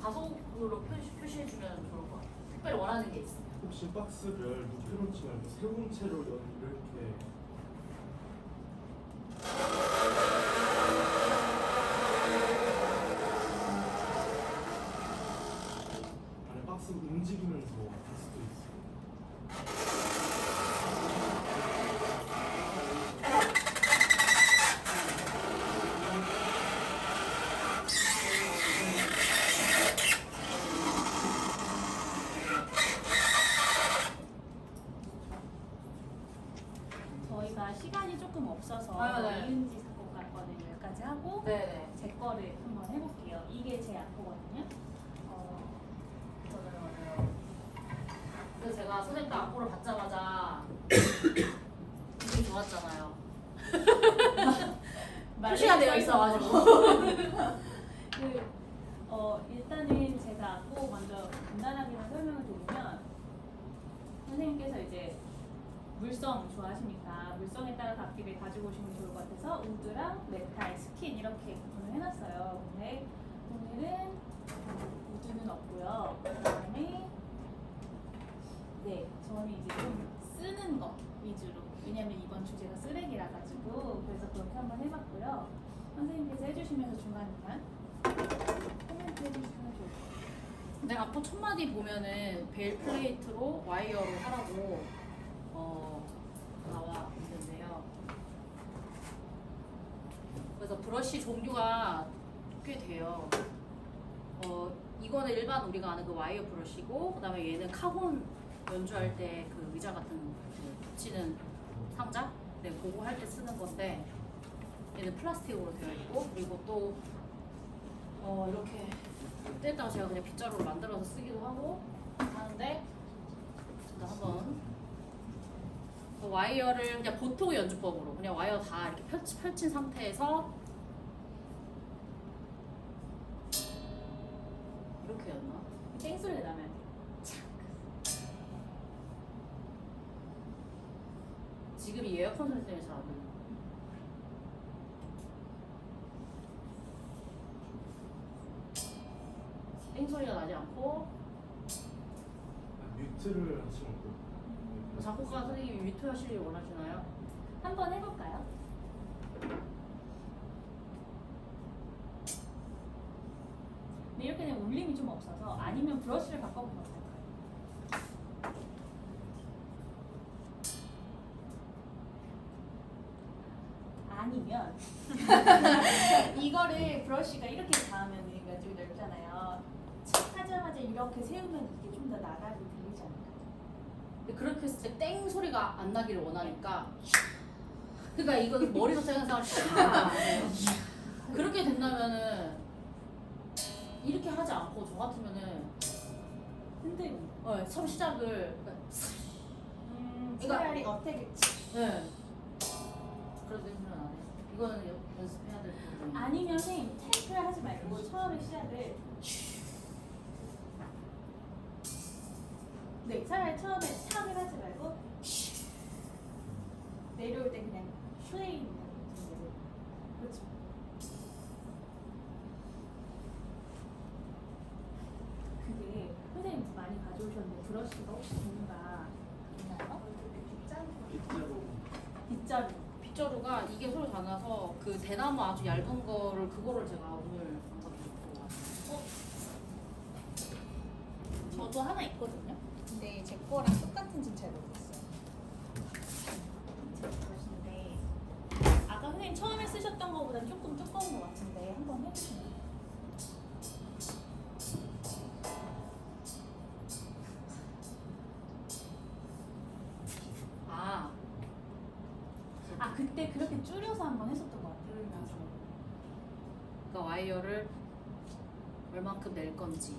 가속으로 표시해주면 좋을 것 같아요. 특별히 원하는 게 있어요. 혹시 박스를 눕혀놓지 말고 세운 채로 이렇게 안에 박스 움직이면서 할 수도 있어요. 저희가 시간이 조금 없어서 네. 이은지 작곡가 거는 여기까지 하고 네네. 제 거를 한번 해볼게요. 이게 제 악보거든요. 맞아요. 그래서 제가 선생님 악보를 받자마자 기분이 좋았잖아요. 표시가 되어 있어가지고. 일단은 제가 악보 먼저 간단하게만 설명을 드리면 선생님께서 이제 물성 좋아하시니까 물성에 따라 악기를 가지고 오시면 좋을 것 같아서 우드랑 메탈, 스킨 이렇게 구분을 해놨어요. 근데 오늘은 우드는 없고요. 그다음에 저는 이제 좀 쓰는 거 위주로 왜냐면 이번 주제가 쓰레기라 가지고 그래서 그렇게 한번 해봤고요. 선생님께서 해주시면서 중간중간 코멘트 해주시면 좋을 것 같아요. 근데 악보 첫 마디 보면은 벨 플레이트로 와이어로 하라고 나와 있는데요. 그래서 브러쉬 종류가 꽤 돼요. 이거는 일반 우리가 아는 그 와이어 브러쉬고, 그다음에 얘는 카본 연주할 때 그 의자 같은 그 붙이는 상자, 그거 할 때 쓰는 건데 얘는 플라스틱으로 되어 있고, 그리고 또 이렇게 때다가 제가 그냥 빗자루로 만들어서 쓰기도 하고 하는데, 일단 한번 그 와이어를 그냥 보통 연주법으로 그냥 와이어 다 이렇게 펼친 상태에서 이렇게 였나? 땡소리가 나면 지금 이 에어컨 소리 때문에 잘 안 들려. 땡 소리가 나지 않고 뮤트를 하시면 어떨까요? 작곡가 선생님이 뮤트 하시길 원하시나요? 한번 해볼까요? 근데 이렇게 되면 울림이 좀 없어서 아니면 브러쉬를 바꿔보면 어떨까요? 아니면 이거를 브러쉬가 이렇게 닿으면 여기가 좀 넓잖아요. 칙 하자마자 이렇게 세우면 이게 좀 더 나가게 들리지 않을까요? 근데 그렇게 했을 때 땡 소리가 안 나기를 원하니까 그러니까 이거는 머리로 생각을 그렇게 된다면은 이렇게 하지 않고 저 같으면은 흔들고 처음 시작을 차라리 어택을 네. 그런 냄새는 안 해. 이거는 연습해야 될 부분이. 아니면 선생님 테이프를 하지 말고 처음에 시작을 네 차라리 처음에 탑을 하지 말고 내려올 때 그냥 슈에 있는 정도로 그렇죠. 그게 선생님 많이 가져오셨는데 브러쉬가 혹시 종류가 있나요? 빗자루 빗자루가 이게 소리 다 나서 그 대나무 아주 얇은 거를 그거를 제가 오늘 한번 갖고 왔어요. 저도 하나 있거든요. 근데 제 거랑 똑같은지 잘 모르겠어요. 제 브러쉬인데 아까 선생님 처음에 쓰셨던 거보다 조금 두꺼운 것 같은데 한번 해보시면 그때 그렇게 줄여서 한번 했었던 것 같아요. 그러니까 와이어를 얼만큼 낼 건지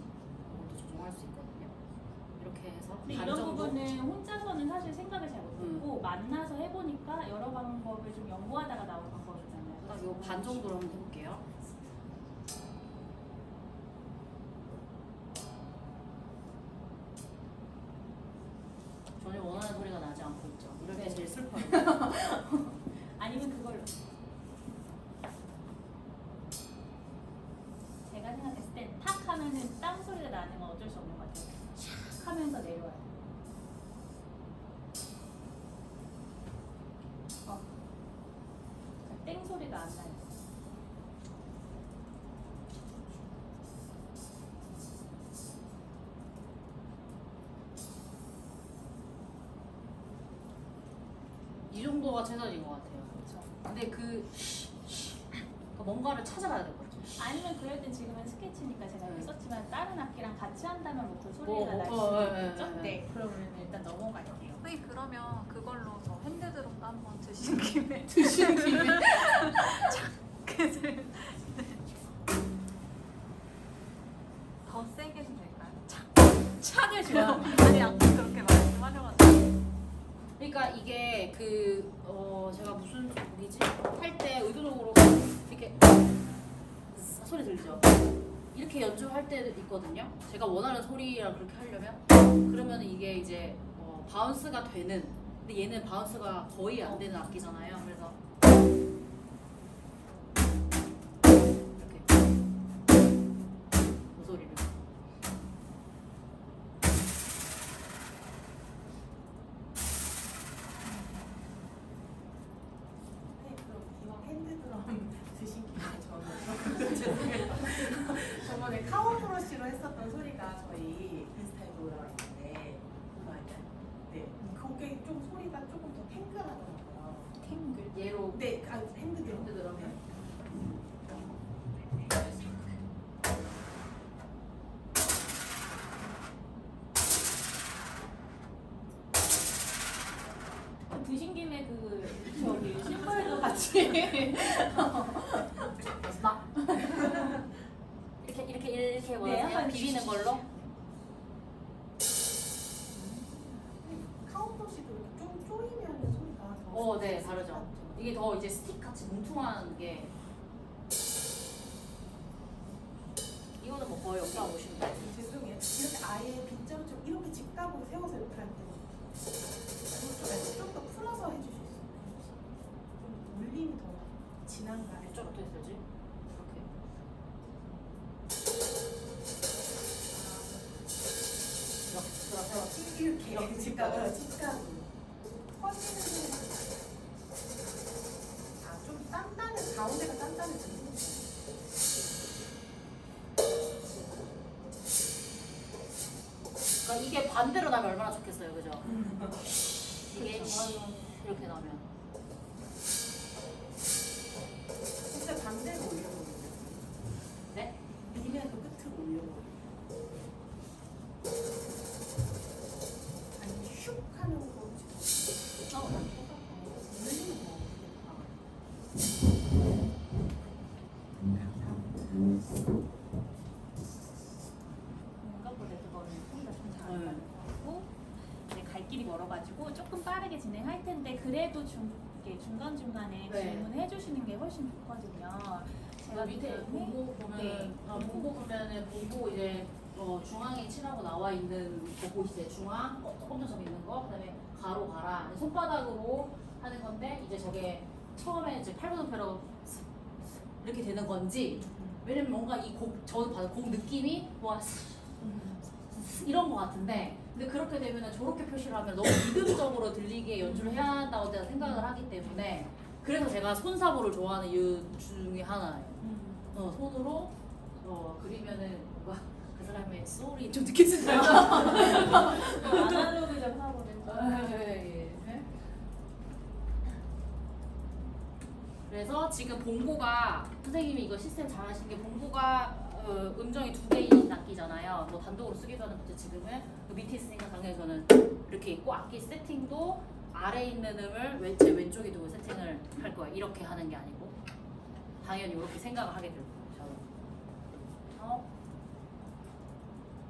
이것도 조정할 수 있거든요. 이렇게 해서 근데 반 이런 정도. 부분은 혼자서는 사실 생각을 잘 못했고 만나서 해보니까 여러 방법을 좀 연구하다가 나온 방법이잖아요. 딱 요 반 정도로 한번 해볼게요. 전혀 원하는 소리가 나지 않고 있죠. 이럴 때 제일 슬퍼요. 아니면 그걸로 제가 생각했을 땐 탁 하면은 땅 소리가 나는 건 어쩔 수 없는 것 같아요. 샥 하면서 내려와요. 땡 소리가 안 나요. 이 정도가 최선인 것 같아요. 그렇죠. 근데 뭔가를 찾아봐야 될 것 같아요. 아니면 그럴 땐 지금은 스케치니까 제가 이렇게 네. 썼지만 다른 악기랑 같이 한다면 뭐 그 뭐, 소리가 날 뭐, 수도 네, 있겠죠? 네, 네. 네, 그러면 일단 넘어갈게요. 선생님 그러면 그걸로 저 핸드드럼도 한번 드신 김에 작게들 더 세게 해도 될까요? 착을 좋아합니다. 아니 아까 그렇게 말씀하셔가지고 그러니까 이게 제가 무슨 곡이지? 할 때 의도적으로 이렇게 소리 들리죠? 이렇게 연주할 때 있거든요. 제가 원하는 소리랑 그렇게 하려면 그러면 이게 이제 바운스가 되는 근데 얘는 바운스가 거의 안 되는 악기잖아요. 그래서 이렇게 그 소리를 네, 그럼 이왕 핸드드럼 드신 김에 저는 저번에 카워 브러쉬로 했었던 소리가 저희 인스타에 올라와 있는데 그거 아니야? 네, 그게 좀 소리가 조금 더 탱글하더라고요. 탱글. 얘로 네, 핸드드럼. 핸드드럼이요. 드신 김에 저기 신발도 같이 마지막 이렇게 원하세요? 한번 비비는 걸로? 카워 브러쉬도 이렇게 좀 쪼이면 소리가 더 네, 다르죠. 이게 더 이제 스틱 같이 뭉퉁한 게 이거는 뭐 거의 없다 보시면 돼요. 죄송해요. 이렇게 아예 빗자루처럼 이렇게 직각으로 세워서 이렇게 할 때는 좀 더 풀어서 해주실 수 있어요? 울림이 더 진한가 해서 좀 어떻게 쓰지? 이렇게. 이렇게 직각으로 직각으로 퍼지는 아좀 단단해 가운데가 단단해지는 그러니까 이게 반대로 나면 얼마나 좋겠어요, 그죠? 이게 이렇게 나면. 진짜 반대로 올려버리면 네? 밀면서 끝으로 올려버리면 아니 슉 하는 거 울림이 더 생각보다 그거는 혼자 좀잘 맞고 이제 갈 길이 멀어가지고 조금 빠르게 진행할 텐데 그래도 이렇게 중간중간에 네. 질문해 주시는 게 훨씬 좋거든요. 제가 밑에 봉고 보면은 네. 봉고 보면은 봉고 이제 중앙에 칠하고 나와 있는 거 보이세요? 중앙 조금 더 저기 있는 거, 그다음에 가로 가라 손바닥으로 하는 건데 이제 저게 처음에 이제 팔굽혀펴라고 이렇게 되는 건지 왜냐면 뭔가 이 곡 저도 봐도 곡 느낌이 와 이런 거 같은데 근데 그렇게 되면은 저렇게 표시를 하면 너무 리듬적으로 들리게 연주를 해야 한다고 제가 생각을 하기 때문에 그래서 제가 손사부를 좋아하는 이유 중에 하나예요. 손으로 그리면은 뭔가 그 사람의 소울이 좀 느껴지나요? 아날로그적 사고를 그래서 지금 봉고가 선생님이 이거 시스템 잘 하신 게 봉고가 음정이 두 개인 악기잖아요. 뭐 단독으로 쓰기도 하는데 지금은 그 밑에 있으니까 당연히 저는 이렇게 있고 악기 세팅도 아래에 있는 음을 제 왼쪽에 두고 세팅을 할 거예요. 이렇게 하는 게 아니고 당연히 이렇게 생각을 하게 될 거예요. 저는.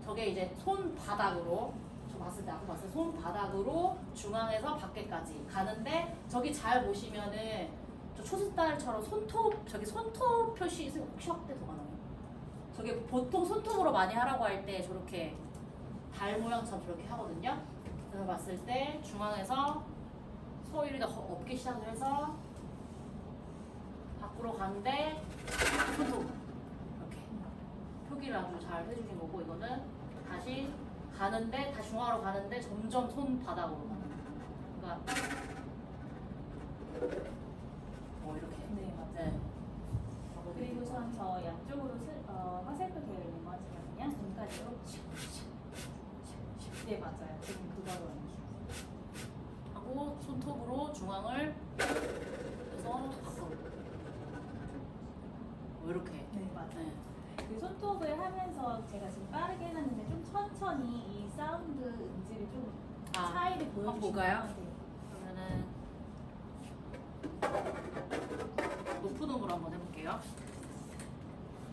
저게 이제 손바닥으로 저 봤을 때 아까 봤을 때 손바닥으로 중앙에서 밖에까지 가는데 저기 잘 보시면은 저 초승달처럼 손톱 저기 손톱 표시 혹시 확대도 가나요? 저게 보통 손톱으로 많이 하라고 할 때 저렇게 달 모양처럼 저렇게 하거든요. 그래서 봤을 때 중앙에서 소율이가 없기 시작을 해서 밖으로 가는데 손톱 이렇게 표기를 아주 잘 해주신 거고 이거는 다시 가는데 다시 중앙으로 가는데 점점 손바닥으로 가는 그러니까 이렇게 네 맞아요. 네. 그리고선 저 양쪽으로 화살표 되어 있는 거 지금 눈까지로 네 맞아요. 지금 그거로 하고 손톱으로 중앙을 해서 밖으로 이렇게 네 맞아요. 네. 그 손톱을 하면서 제가 지금 빠르게 해놨는데 좀 천천히 이 사운드 음질을 좀 차이를 한번 보여주시면 볼까요? 네. 그러면은 높은 음으로 한번 해볼게요.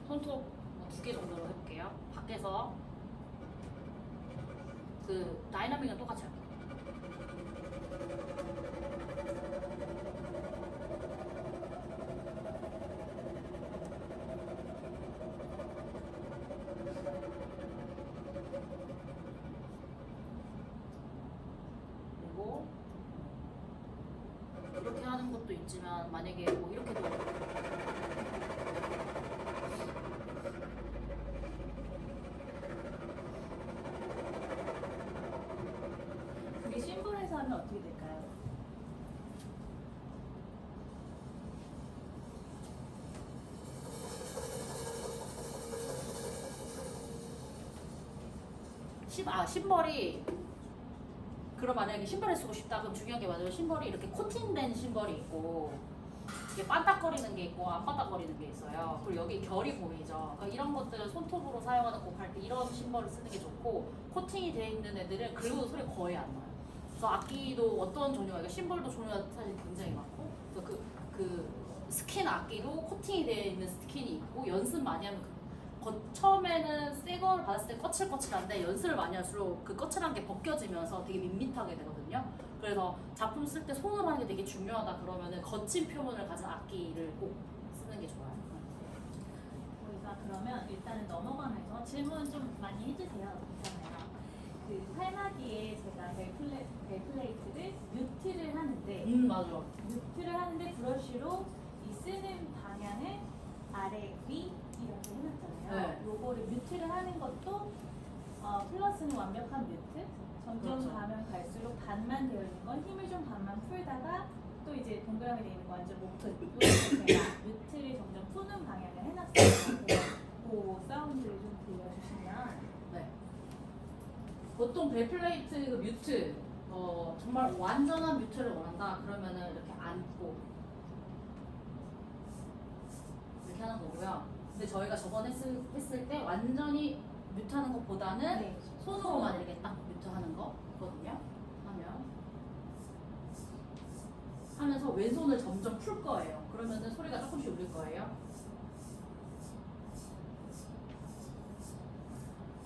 손톱 2개 정도로 해볼게요. 밖에서 그 다이나믹은 똑같이 할게요. 그리고 이렇게 하는 것도 있지만 만약에 뭐 이렇게도 그게 심볼에서 하면 어떻게 될까요? 심벌이 그럼 만약에 심벌을 쓰고 싶다 그럼 중요한 게 맞아요. 심벌이 이렇게 코팅된 심벌이 있고 이게 반딱거리는 게 있고 안 반딱거리는 게 있어요. 그리고 여기 결이 보이죠. 그러니까 이런 것들은 손톱으로 사용하는 곡 할 때 이런 심벌을 쓰는 게 좋고 코팅이 되어 있는 애들은 긁어도 소리 거의 안 나요. 그래서 악기도 어떤 종류가 있고 심벌도 종류가 사실 굉장히 많고 그래서 그 스킨 악기도 코팅이 되어 있는 스킨이 있고 연습 많이 하면 처음에는 새 걸 받았을 때 거칠거칠한데 연습을 많이 할수록 그 거칠한 게 벗겨지면서 되게 밋밋하게 되거든요. 그래서 작품 쓸 때 손으로 하는 게 되게 중요하다 그러면은 거친 표현을 가진 악기를 꼭 쓰는 게 좋아요. 저희가 그러면 일단은 넘어가면서 질문 좀 많이 해주세요. 괜찮아요. 그 팔마디에 제가 벨플레이트를 뮤트를 하는데 맞아. 뮤트를 하는데 브러쉬로 이 쓰는 방향을 아래 위 이렇게 해놨잖아요. 네. 요거를 뮤트를 하는 것도 플러스는 완벽한 뮤트. 점점 그렇죠. 가면 갈수록 반만 되어 있는 건 힘을 좀 반만 풀다가 또 이제 동그라미 되어 있는 거 완전 목표. 제가 뮤트를 점점 푸는 방향을 해놨어요. 그 사운드를 좀 들려주시면 네. 보통 벨플레이트 그 뮤트 정말 완전한 뮤트를 원한다 그러면은 이렇게 안고 이렇게 하는 거고요. 근데 저희가 저번에 했을 때 완전히 뮤트하는 것보다는 네. 손으로만 이렇게 딱 뮤트하는 거거든요. 하면서 왼손을 점점 풀 거예요. 그러면은 소리가 조금씩 울릴 거예요.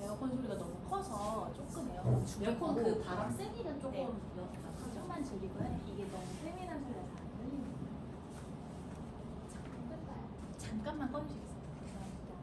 에어컨 소리가 너무 커서 조금 에어컨 에어컨 그 바람 세기는 조금 네. 약하죠. 조금만 줄이고요. 이게 너무 세밀한 소리가 잘 안 들리는 거예요. 잠깐만 꺼주시겠어요? 감사합니다.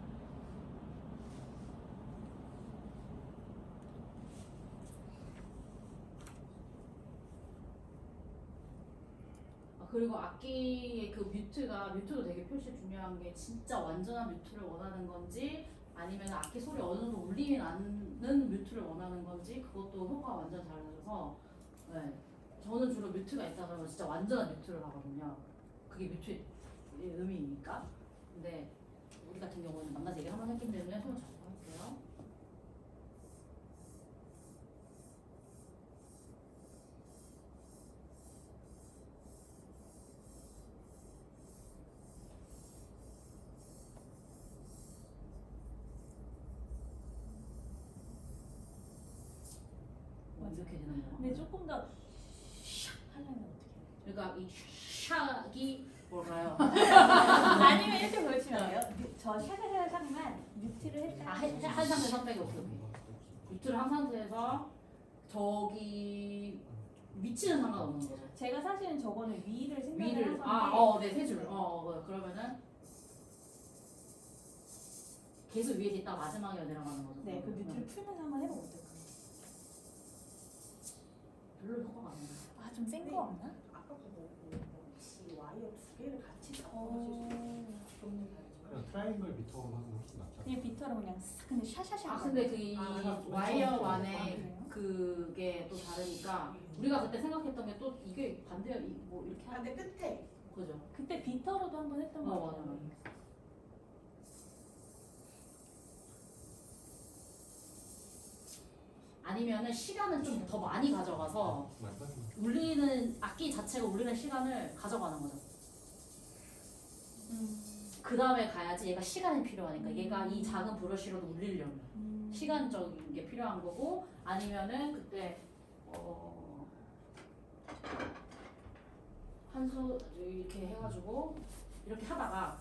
그리고 악기의 그 뮤트도 되게 표시 중요한 게 진짜 완전한 뮤트를 원하는 건지 아니면 악기 소리 어느 정도 울림이 나는 뮤트를 원하는 건지 그것도 효과가 완전 달라져서 네. 저는 주로 뮤트가 있다 그러면 진짜 완전한 뮤트를 하거든요. 그게 뮤트의 의미니까. 근데 우리 같은 경우는 만나서 얘기 한번 했기 때문에 손을 잡고 할게요. 이렇게 되는 거예요. 근데 조금 더 샥 하려면 어떻게 해요? 그러니까 이 샥이 뭘까요? 아니면 이렇게 보여주시면 돼요. 저 샤샤샤샥만 뮤트를 했다. 한 상태 선택이 오케이. 뮤트를 한 상태에서 저기 위치는 상관없는 거죠. 제가 사실은 저거는 위를 생각을 위를 하는데 네, 세 줄. 그러면은 계속 위에 있다 마지막에 내려가는 거죠. 네, 그 뮤트를 풀면서 한번 해보면 어떨까요? 별로 효과가 안 나요. 좀 센 거 없나? 아까 보고 혹시 와이어 두 개를 같이 잡고 어. 하실 수 있어요? 종류 다르지만. 그냥 트라이앵글 미터로 하는 게 훨씬 낫죠. 그냥 비터로 그냥 싹 근데 샤샤샤. 근데 그 와이어 안에 그래요? 그게 또 다르니까 우리가 그때 생각했던 게 또 이게 반대야 뭐 이렇게 하는 근데 끝에 거죠. 그때 비터로도 한번 했던 거 맞아. 같아요. 아니면은 시간을 좀 더 많이 가져가서 맞아요. 울리는 악기 자체가 울리는 시간을 가져가는 거죠. 그 다음에 가야지 얘가 시간이 필요하니까 얘가 이 작은 브러쉬로도 울리려면 시간적인 게 필요한 거고 아니면은 그때 한 수 이렇게 해가지고 이렇게 하다가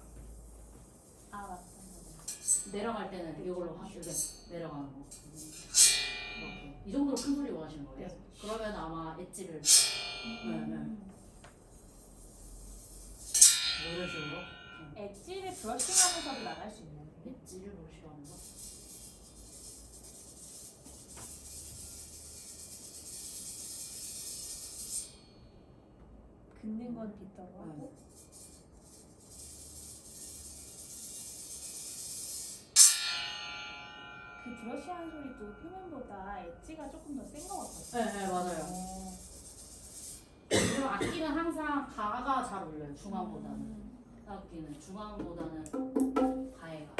맞다. 내려갈 때는 이걸로 이렇게 내려가는 거. 이렇게. 이 정도로 큰 소리 원하시는 거예요? 네. 그러면 아마 엣지를 이런 식으로 엣지를 브러싱하면서도 나갈 수 있는. 엣지를 뭐 싫어하는 거? 긋는 건 비터로 하고. 그 브러쉬하는 소리도 표면보다 엣지가 조금 더 센 것 같아요. 네, 맞아요. 그리고 악기는 항상 가가 잘 울려요. 중앙보다는. 악기는 중앙보다는 가해가.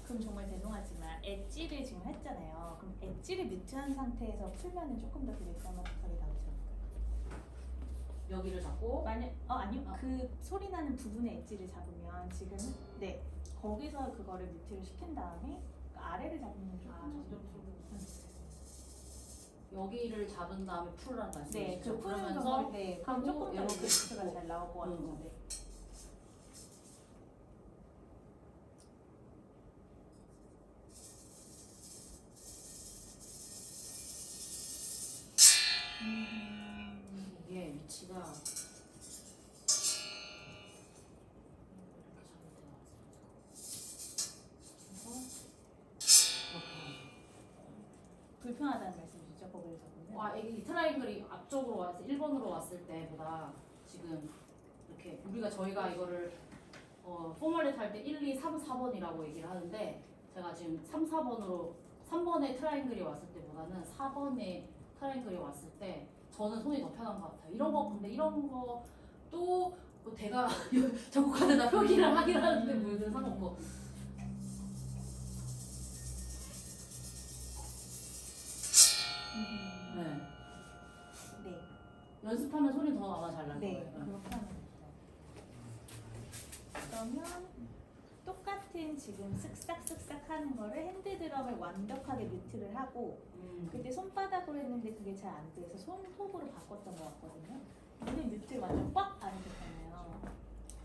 그럼 정말 죄송하지만 엣지를 지금 했잖아요. 그럼 엣지를 뮤트한 상태에서 풀면은 조금 더 그게 드라마틱하게 나오지 않을까요? 여기를 잡고 만약 아니요. 어. 그 소리 나는 부분의 엣지를 잡으면 지금 네 거기서 그거를 뮤트를 시킨 다음에 그 아래를 잡으면 조금 더 여기를 잡은 다음에 풀란 말씀이시죠? 네, 그 푸는 그러면서 방법 네, 그럼 하고 조금 더 이렇게 뮤트가 짚고. 잘 나올 것 같은데. 이게 위치가 이렇게 잡을 때가 그래서 이렇게 하는 거예요. 불편하다는 말씀이시죠? 거기에서는. 와, 이 트라이앵글이 앞쪽으로 왔을 1번으로 왔을 때보다 지금 이렇게 저희가 이거를 포멀릿 할 때 1, 2, 3, 4번이라고 얘기를 하는데 제가 지금 3, 4번으로 3번에 트라이앵글이 왔을 때보다는 4번에 트라이앵글이 왔을 때 저는 손이 더 편한 것 같아요. 이런 거 근데 이런 거또 뭐 제가 작곡하는다 표기를 하긴 하는데 무슨 상관없고 네. 네. 연습하면 소리 더 아마 잘 날 네. 거예요. 그렇게 하면 돼요. 그러면 똑같은 지금 쓱싹쓱싹 하는 거를 핸드드럼을 완벽하게 뮤트를 하고 그때 손바닥으로 했는데 그게 잘 안 돼서 손톱으로 바꿨던 것 같거든요. 근데 뮤트를 완전 꽉 안 해줬잖아요.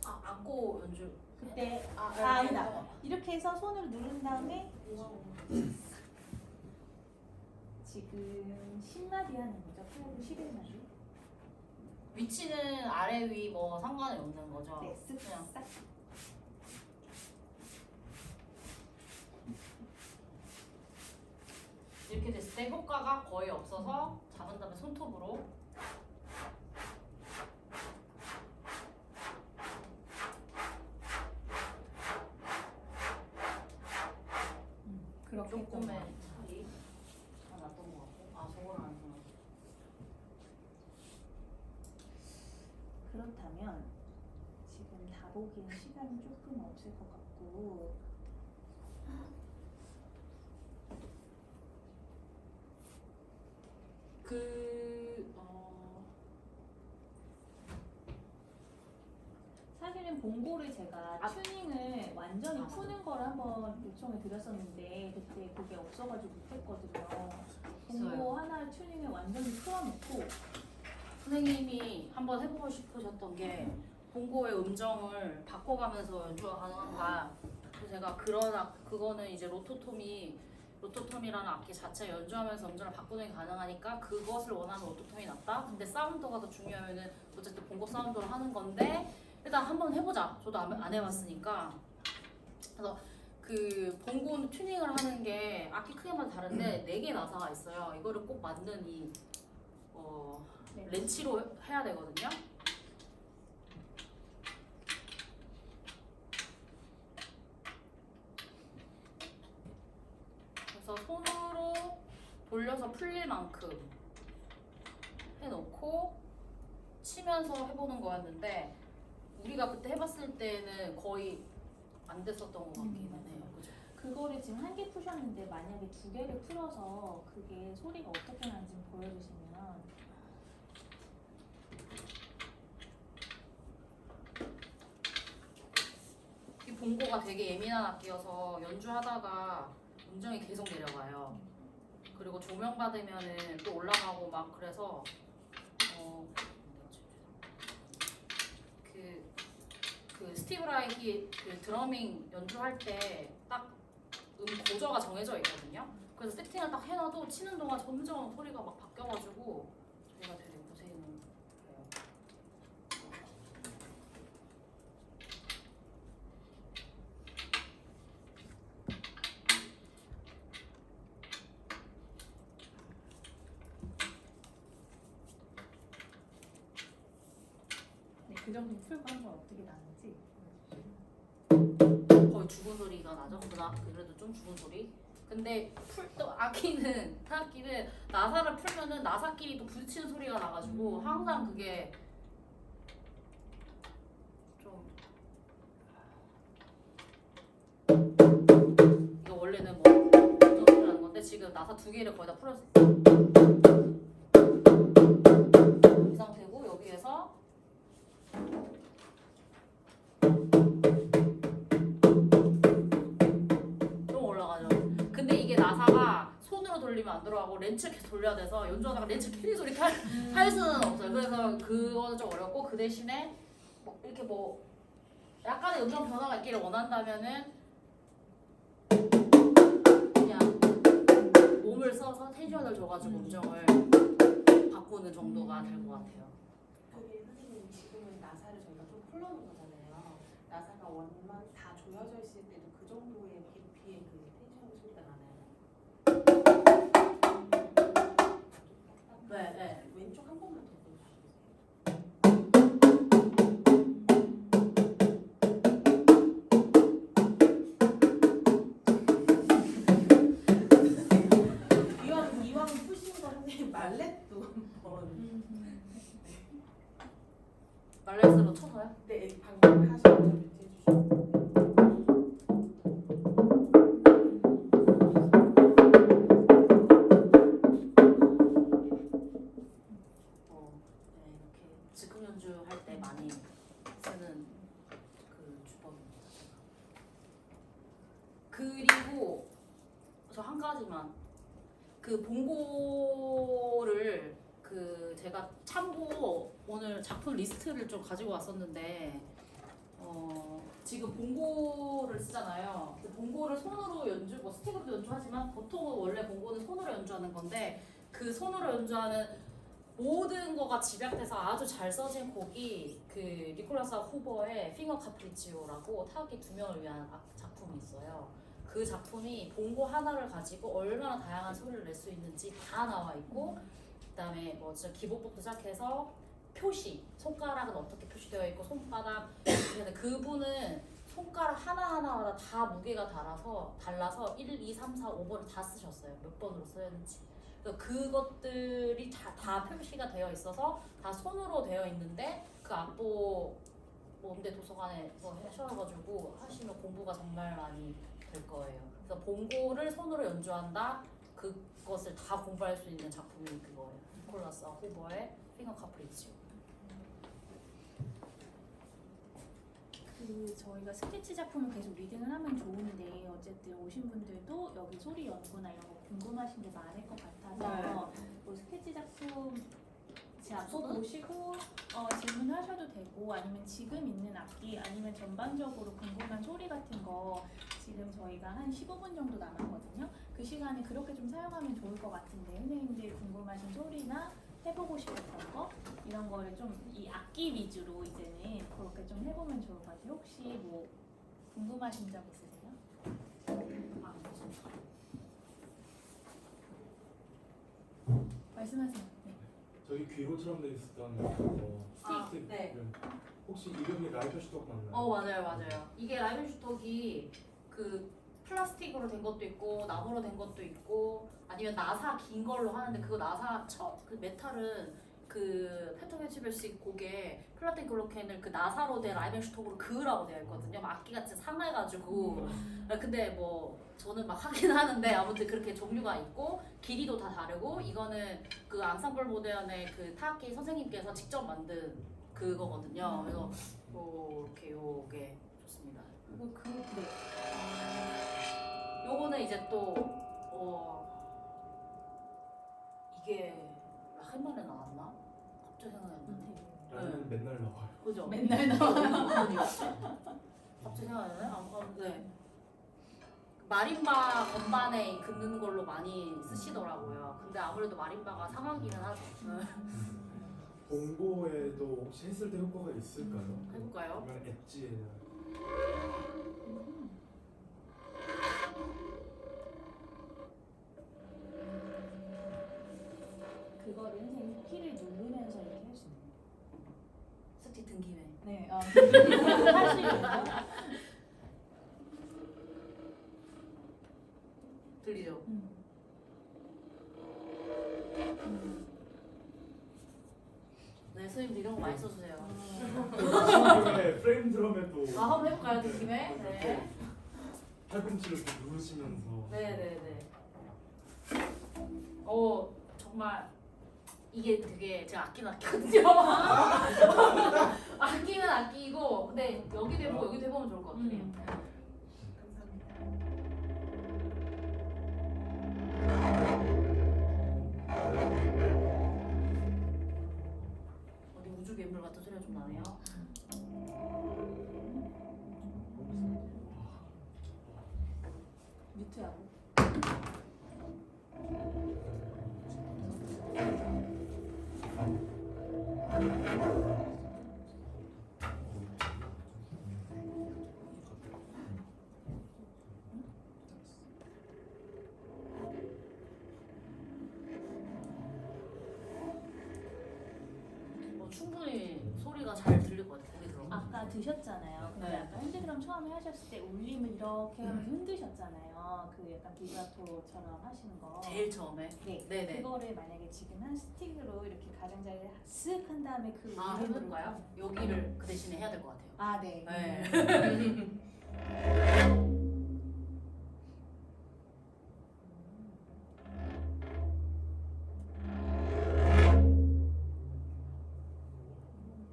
안고 연주 그때 아니다. 이렇게 해서 손으로 누른 다음에 지금 10마디 하는 거죠. 8분 11마디. 위치는 아래 위 뭐 상관이 없는 거죠. 네, 그냥 쓱싹. 이렇게 됐을 때 효과가 거의 없어서 잡은 다음에 손톱으로 그렇게 했던 것 조금의 같아요. 차이가 났던 것 같고 저거는 안 좋아. 그렇다면 지금 다 보기엔 시간이 조금 없을 것 같고 사실은 봉고를 제가 튜닝을 완전히 푸는 걸 한번 요청을 드렸었는데 그때 그게 없어가지고 못했거든요. 봉고 하나 튜닝을 완전히 풀어놓고 선생님이 한번 해보고 싶으셨던 게 봉고의 음정을 바꿔가면서 연주가 가능한가. 그래서 제가 그거는 이제 로토톰이라는 악기 자체 연주하면서 음정을 바꾸는 게 가능하니까 그것을 원하는 로토톰이 낫다. 근데 사운드가 더 중요하면은 어쨌든 봉고 사운드로 하는 건데 일단 한번 해보자. 저도 안 해봤으니까. 그래서 그 봉고 튜닝을 하는 게 악기 크기마다 다른데 4개의 나사가 있어요. 이거를 꼭 맞는 렌치로 해야 되거든요. 그래서 손으로 돌려서 풀릴 만큼 해놓고 치면서 해보는 거였는데 우리가 그때 해봤을 때는 거의 안 됐었던 것 같기는 해요. 그죠? 그거를 지금 1개 푸셨는데 만약에 2개를 풀어서 그게 소리가 어떻게 나는지 보여주시면 이 봉고가 되게 예민한 악기여서 연주하다가 음정이 계속 내려가요. 그리고 조명 받으면은 또 올라가고 막 그래서 그 스티브 라이히 그 드러밍 연주할 때 딱 고저가 정해져 있거든요. 그래서 세팅을 딱 해놔도 치는 동안 점점 소리가 막 바뀌어가지고 제가 되게 고생을 해요. 네, 그 정도 풀고 한번 어떻게 나는지 거의 죽은 소리가 나죠. 그래도 좀 죽은 소리. 근데 악기는 나사를 풀면은 나사끼리 또 부딪히는 소리가 나가지고 항상 그게 좀 이거 원래는 뭐 소리라는 건데 지금 나사 2개를 거의 다 풀었어요. 이 상태고 여기에서 나사가 손으로 돌리면 안 들어가고 렌치를 계속 돌려야 돼서 연주하다가 렌치 캐리 소리 탈 수는 없어요. 그래서 그거는 좀 어렵고 그 대신에 뭐 이렇게 뭐 약간의 음정 변화가 있기를 원한다면은 그냥 몸을 써서 텐션을 줘가지고 음정을 바꾸는 정도가 될 것 같아요. 그게 선생님 지금은 나사를 저희가 좀 풀어놓은 거잖아요. 나사가 원만 다 조여져 있을 때도 그 정도의 깊이의 그 텐션 소리가 나나요? 말렛도 한번 말레스로 쳐서요? 네 방금 하신 거 밑에 해주시고. 네, 이렇게 즉흥 연주할 때 많이 쓰는 그 주법입니다. 그리고 저 한 가지만 그 봉고를 그 제가 참고 오늘 작품 리스트를 좀 가지고 왔었는데 지금 봉고를 쓰잖아요. 그 봉고를 손으로 연주, 뭐 스틱으로도 연주하지만 보통은 원래 봉고는 손으로 연주하는 건데 그 손으로 연주하는 모든 거가 집약돼서 아주 잘 써진 곡이 그 니콜라스 후버의 핑거 카프리치오라고 타악기 2명을 위한 작품이 있어요. 그 작품이 봉고 하나를 가지고 얼마나 다양한 소리를 낼 수 있는지 다 나와 있고 그다음에 뭐 진짜 기본부터 시작해서 표시, 손가락은 어떻게 표시되어 있고 손바닥 그분은 손가락 하나하나마다 다 무게가 달라서 1, 2, 3, 4, 5번을 다 쓰셨어요. 몇 번으로 써야는지. 그것들이 다 표시가 되어 있어서 다 손으로 되어 있는데 그 악보 뭔데 도서관에서 하셔가지고 하시면 공부가 정말 많이 될 거예요. 그래서 봉고를 손으로 연주한다. 그것을 다 공부할 수 있는 작품이 그거예요. 니콜라스 후버의 핑거 카프리치오. 저희가 스케치 작품을 계속 리딩을 하면 좋은데 어쨌든 오신 분들도 여기 소리 연구나 이런 거 궁금하신 게 많을 것 같아서 뭐 스케치 작품 앞서 보시고 질문하셔도 되고 아니면 지금 있는 악기 아니면 전반적으로 궁금한 소리 같은 거 지금 저희가 한 15분 정도 남았거든요. 그 시간에 그렇게 좀 사용하면 좋을 것 같은데 선생님들 궁금하신 소리나 해보고 싶었던 거 이런 거를 좀 이 악기 위주로 이제는 그렇게 좀 해보면 좋을 것 같아요. 혹시 뭐 궁금하신 점 있으세요? 말씀하세요. 네. 저기 귀로처럼 돼 있었던 스틱 네. 혹시 이름이 라이더 슈톡 맞나요? 맞아요. 이게 라이벤슈톡이 그 플라스틱으로 된 것도 있고 나무로 된 것도 있고 아니면 나사 긴 걸로 하는데 그거 나사 그 메탈은 그 페토게치벨식 곡에 플라틴 글로켄을 그 나사로 된 라이벤슈톡으로 그으라고 되어 있거든요. 악기가 진짜 상해가지고 근데 뭐 저는 막 하긴 하는데 아무튼 그렇게 종류가 있고 길이도 다 다르고 이거는 그 앙상블 모데언의 그 타악기 선생님께서 직접 만든 그거거든요. 그래서 이렇게 요게 좋습니다. 요거는 이제 또 이게 한번에 나왔나? 갑자기 생각이 안 나네. 라면 맨날 나와요. 그죠? 맨날 나와요. 갑자기 생각이 안 나네? 네. 마림바 건반에 긋는 걸로 많이 쓰시더라고요. 근데 아무래도 마림바가 상하기는 하죠. 봉고에도 혹시 했을 때 효과가 있을까요? 해볼까요? 아니면 엣지에 그거를 선생님 키를 누르면서 이렇게 할 수 있는 스틱 든 김에. 네, 할수 있는 들리죠? 네, 선생님도 이런 거 많이 써주세요. 지금의 프레임 드럼에도 한번 해볼까요, 든 김에? 네. 팔꿈치를 이렇게 누르시면서 네네네. 정말 이게 되게 제가 아끼는 악기거든요. 악기는 악기이고 근데 여기도 해보고 여기도 해보면 좋을 것 같아요. 어디 우주 괴물 같은 소리가 좀 나네요. 뮤트하고. 충분히 소리가 잘 들릴 것 같아요. 거기 들어가. 아까 드셨잖아요. 근데 네. 아까 핸드드럼 처음에 하셨을 때 울림을 이렇게 하면서 흔드셨잖아요. 그 약간 비브라토처럼 하시는 거. 제일 처음에. 네. 네네. 그거를 만약에 지금 한 스틱으로 이렇게 가장자리를 쓱 한 다음에 그 아, 울림으로 해볼까요? 여기를 그 대신에 해야 될 것 같아요. 아, 네. 네.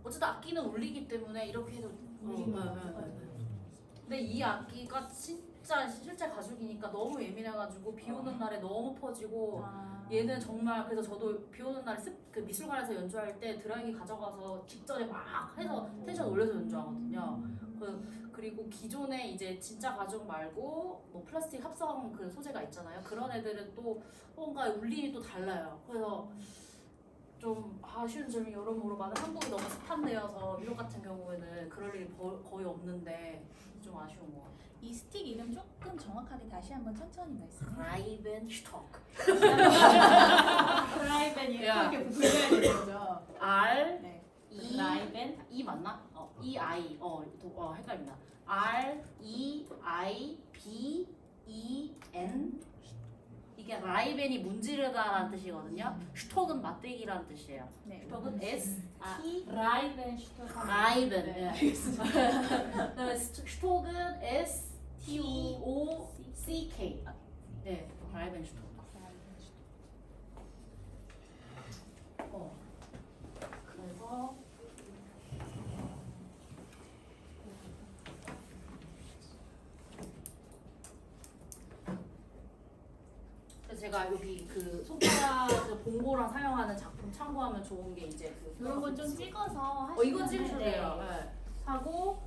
어쨌든 악기는 울리기 때문에 이렇게 해도 근데 이 악기가 진짜 실제 가죽이니까 너무 예민해가지고 비 오는 날에 너무 퍼지고 아, 얘는 정말 그래서 저도 비 오는 날에 그 미술관에서 연주할 때 드라이기 가져가서 직전에 막 해서 텐션 올려서 연주하거든요. 그리고 기존에 이제 진짜 가죽 말고 뭐 플라스틱 합성 그 소재가 있잖아요. 그런 애들은 또 뭔가 울림이 또 달라요. 그래서 좀 아쉬운 점이 여러모로 많은. 한국이 너무 습한 데여서 유럽 같은 경우에는 그럴 일이 거의 없는데 좀 아쉬운 것 같아요. 이 스틱 이름 조금 정확하게 다시 한번 천천히 말씀해 주세요. 라이벤슈토크 라이벤 야. 이렇게 불러야 되는 거죠. R 네. E 라이벤 E 맞나? E I 헷갈린다. R E I B E N 이게 라이벤이 문지르다라는 뜻이거든요. 슈톡은 맞대기라는 뜻이에요. 네. 슈톡은 S T 라이벤 슈터 라이벤. 네, 네. 알겠습니다. 그다음에 슈톡은 S T O C K. 네, 라이벤 슈톡. 그래서 그래서 제가 여기 그 손가락 그 봉고랑 사용하는 작품 참고하면 좋은 게 이제 그 이런 건 좀 찍어서 하시면 이거 찍으셔도 돼요. 네. 하고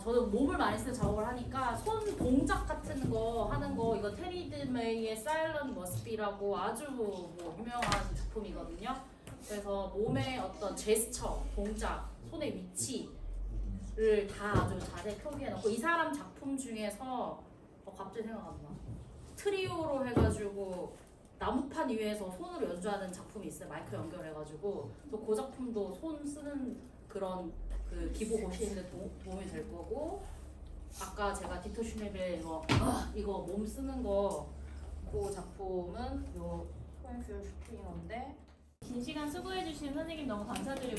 저는 몸을 많이 쓰는 작업을 하니까 손 동작 같은 거 하는 거 이거 테리드 메이의 사일런트 머스비라고 아주 뭐 유명한 작품이거든요. 그래서 몸의 어떤 제스처, 동작, 손의 위치를 다 아주 자세히 표기해놓고 이 사람 작품 중에서 갑자기 생각난다. 트리오로 해가지고 나무판 위에서 손으로 연주하는 작품이 있어요. 마이크 연결해가지고 또 그 작품도 손 쓰는 그런 그 기보 보시는데 도움이 될 거고 아까 제가 디토 슈네벨 이거 몸 쓰는 거 그 작품은 요 포인퓨어 슈프링어인데 긴 시간 수고해주신 선생님 너무 감사드리고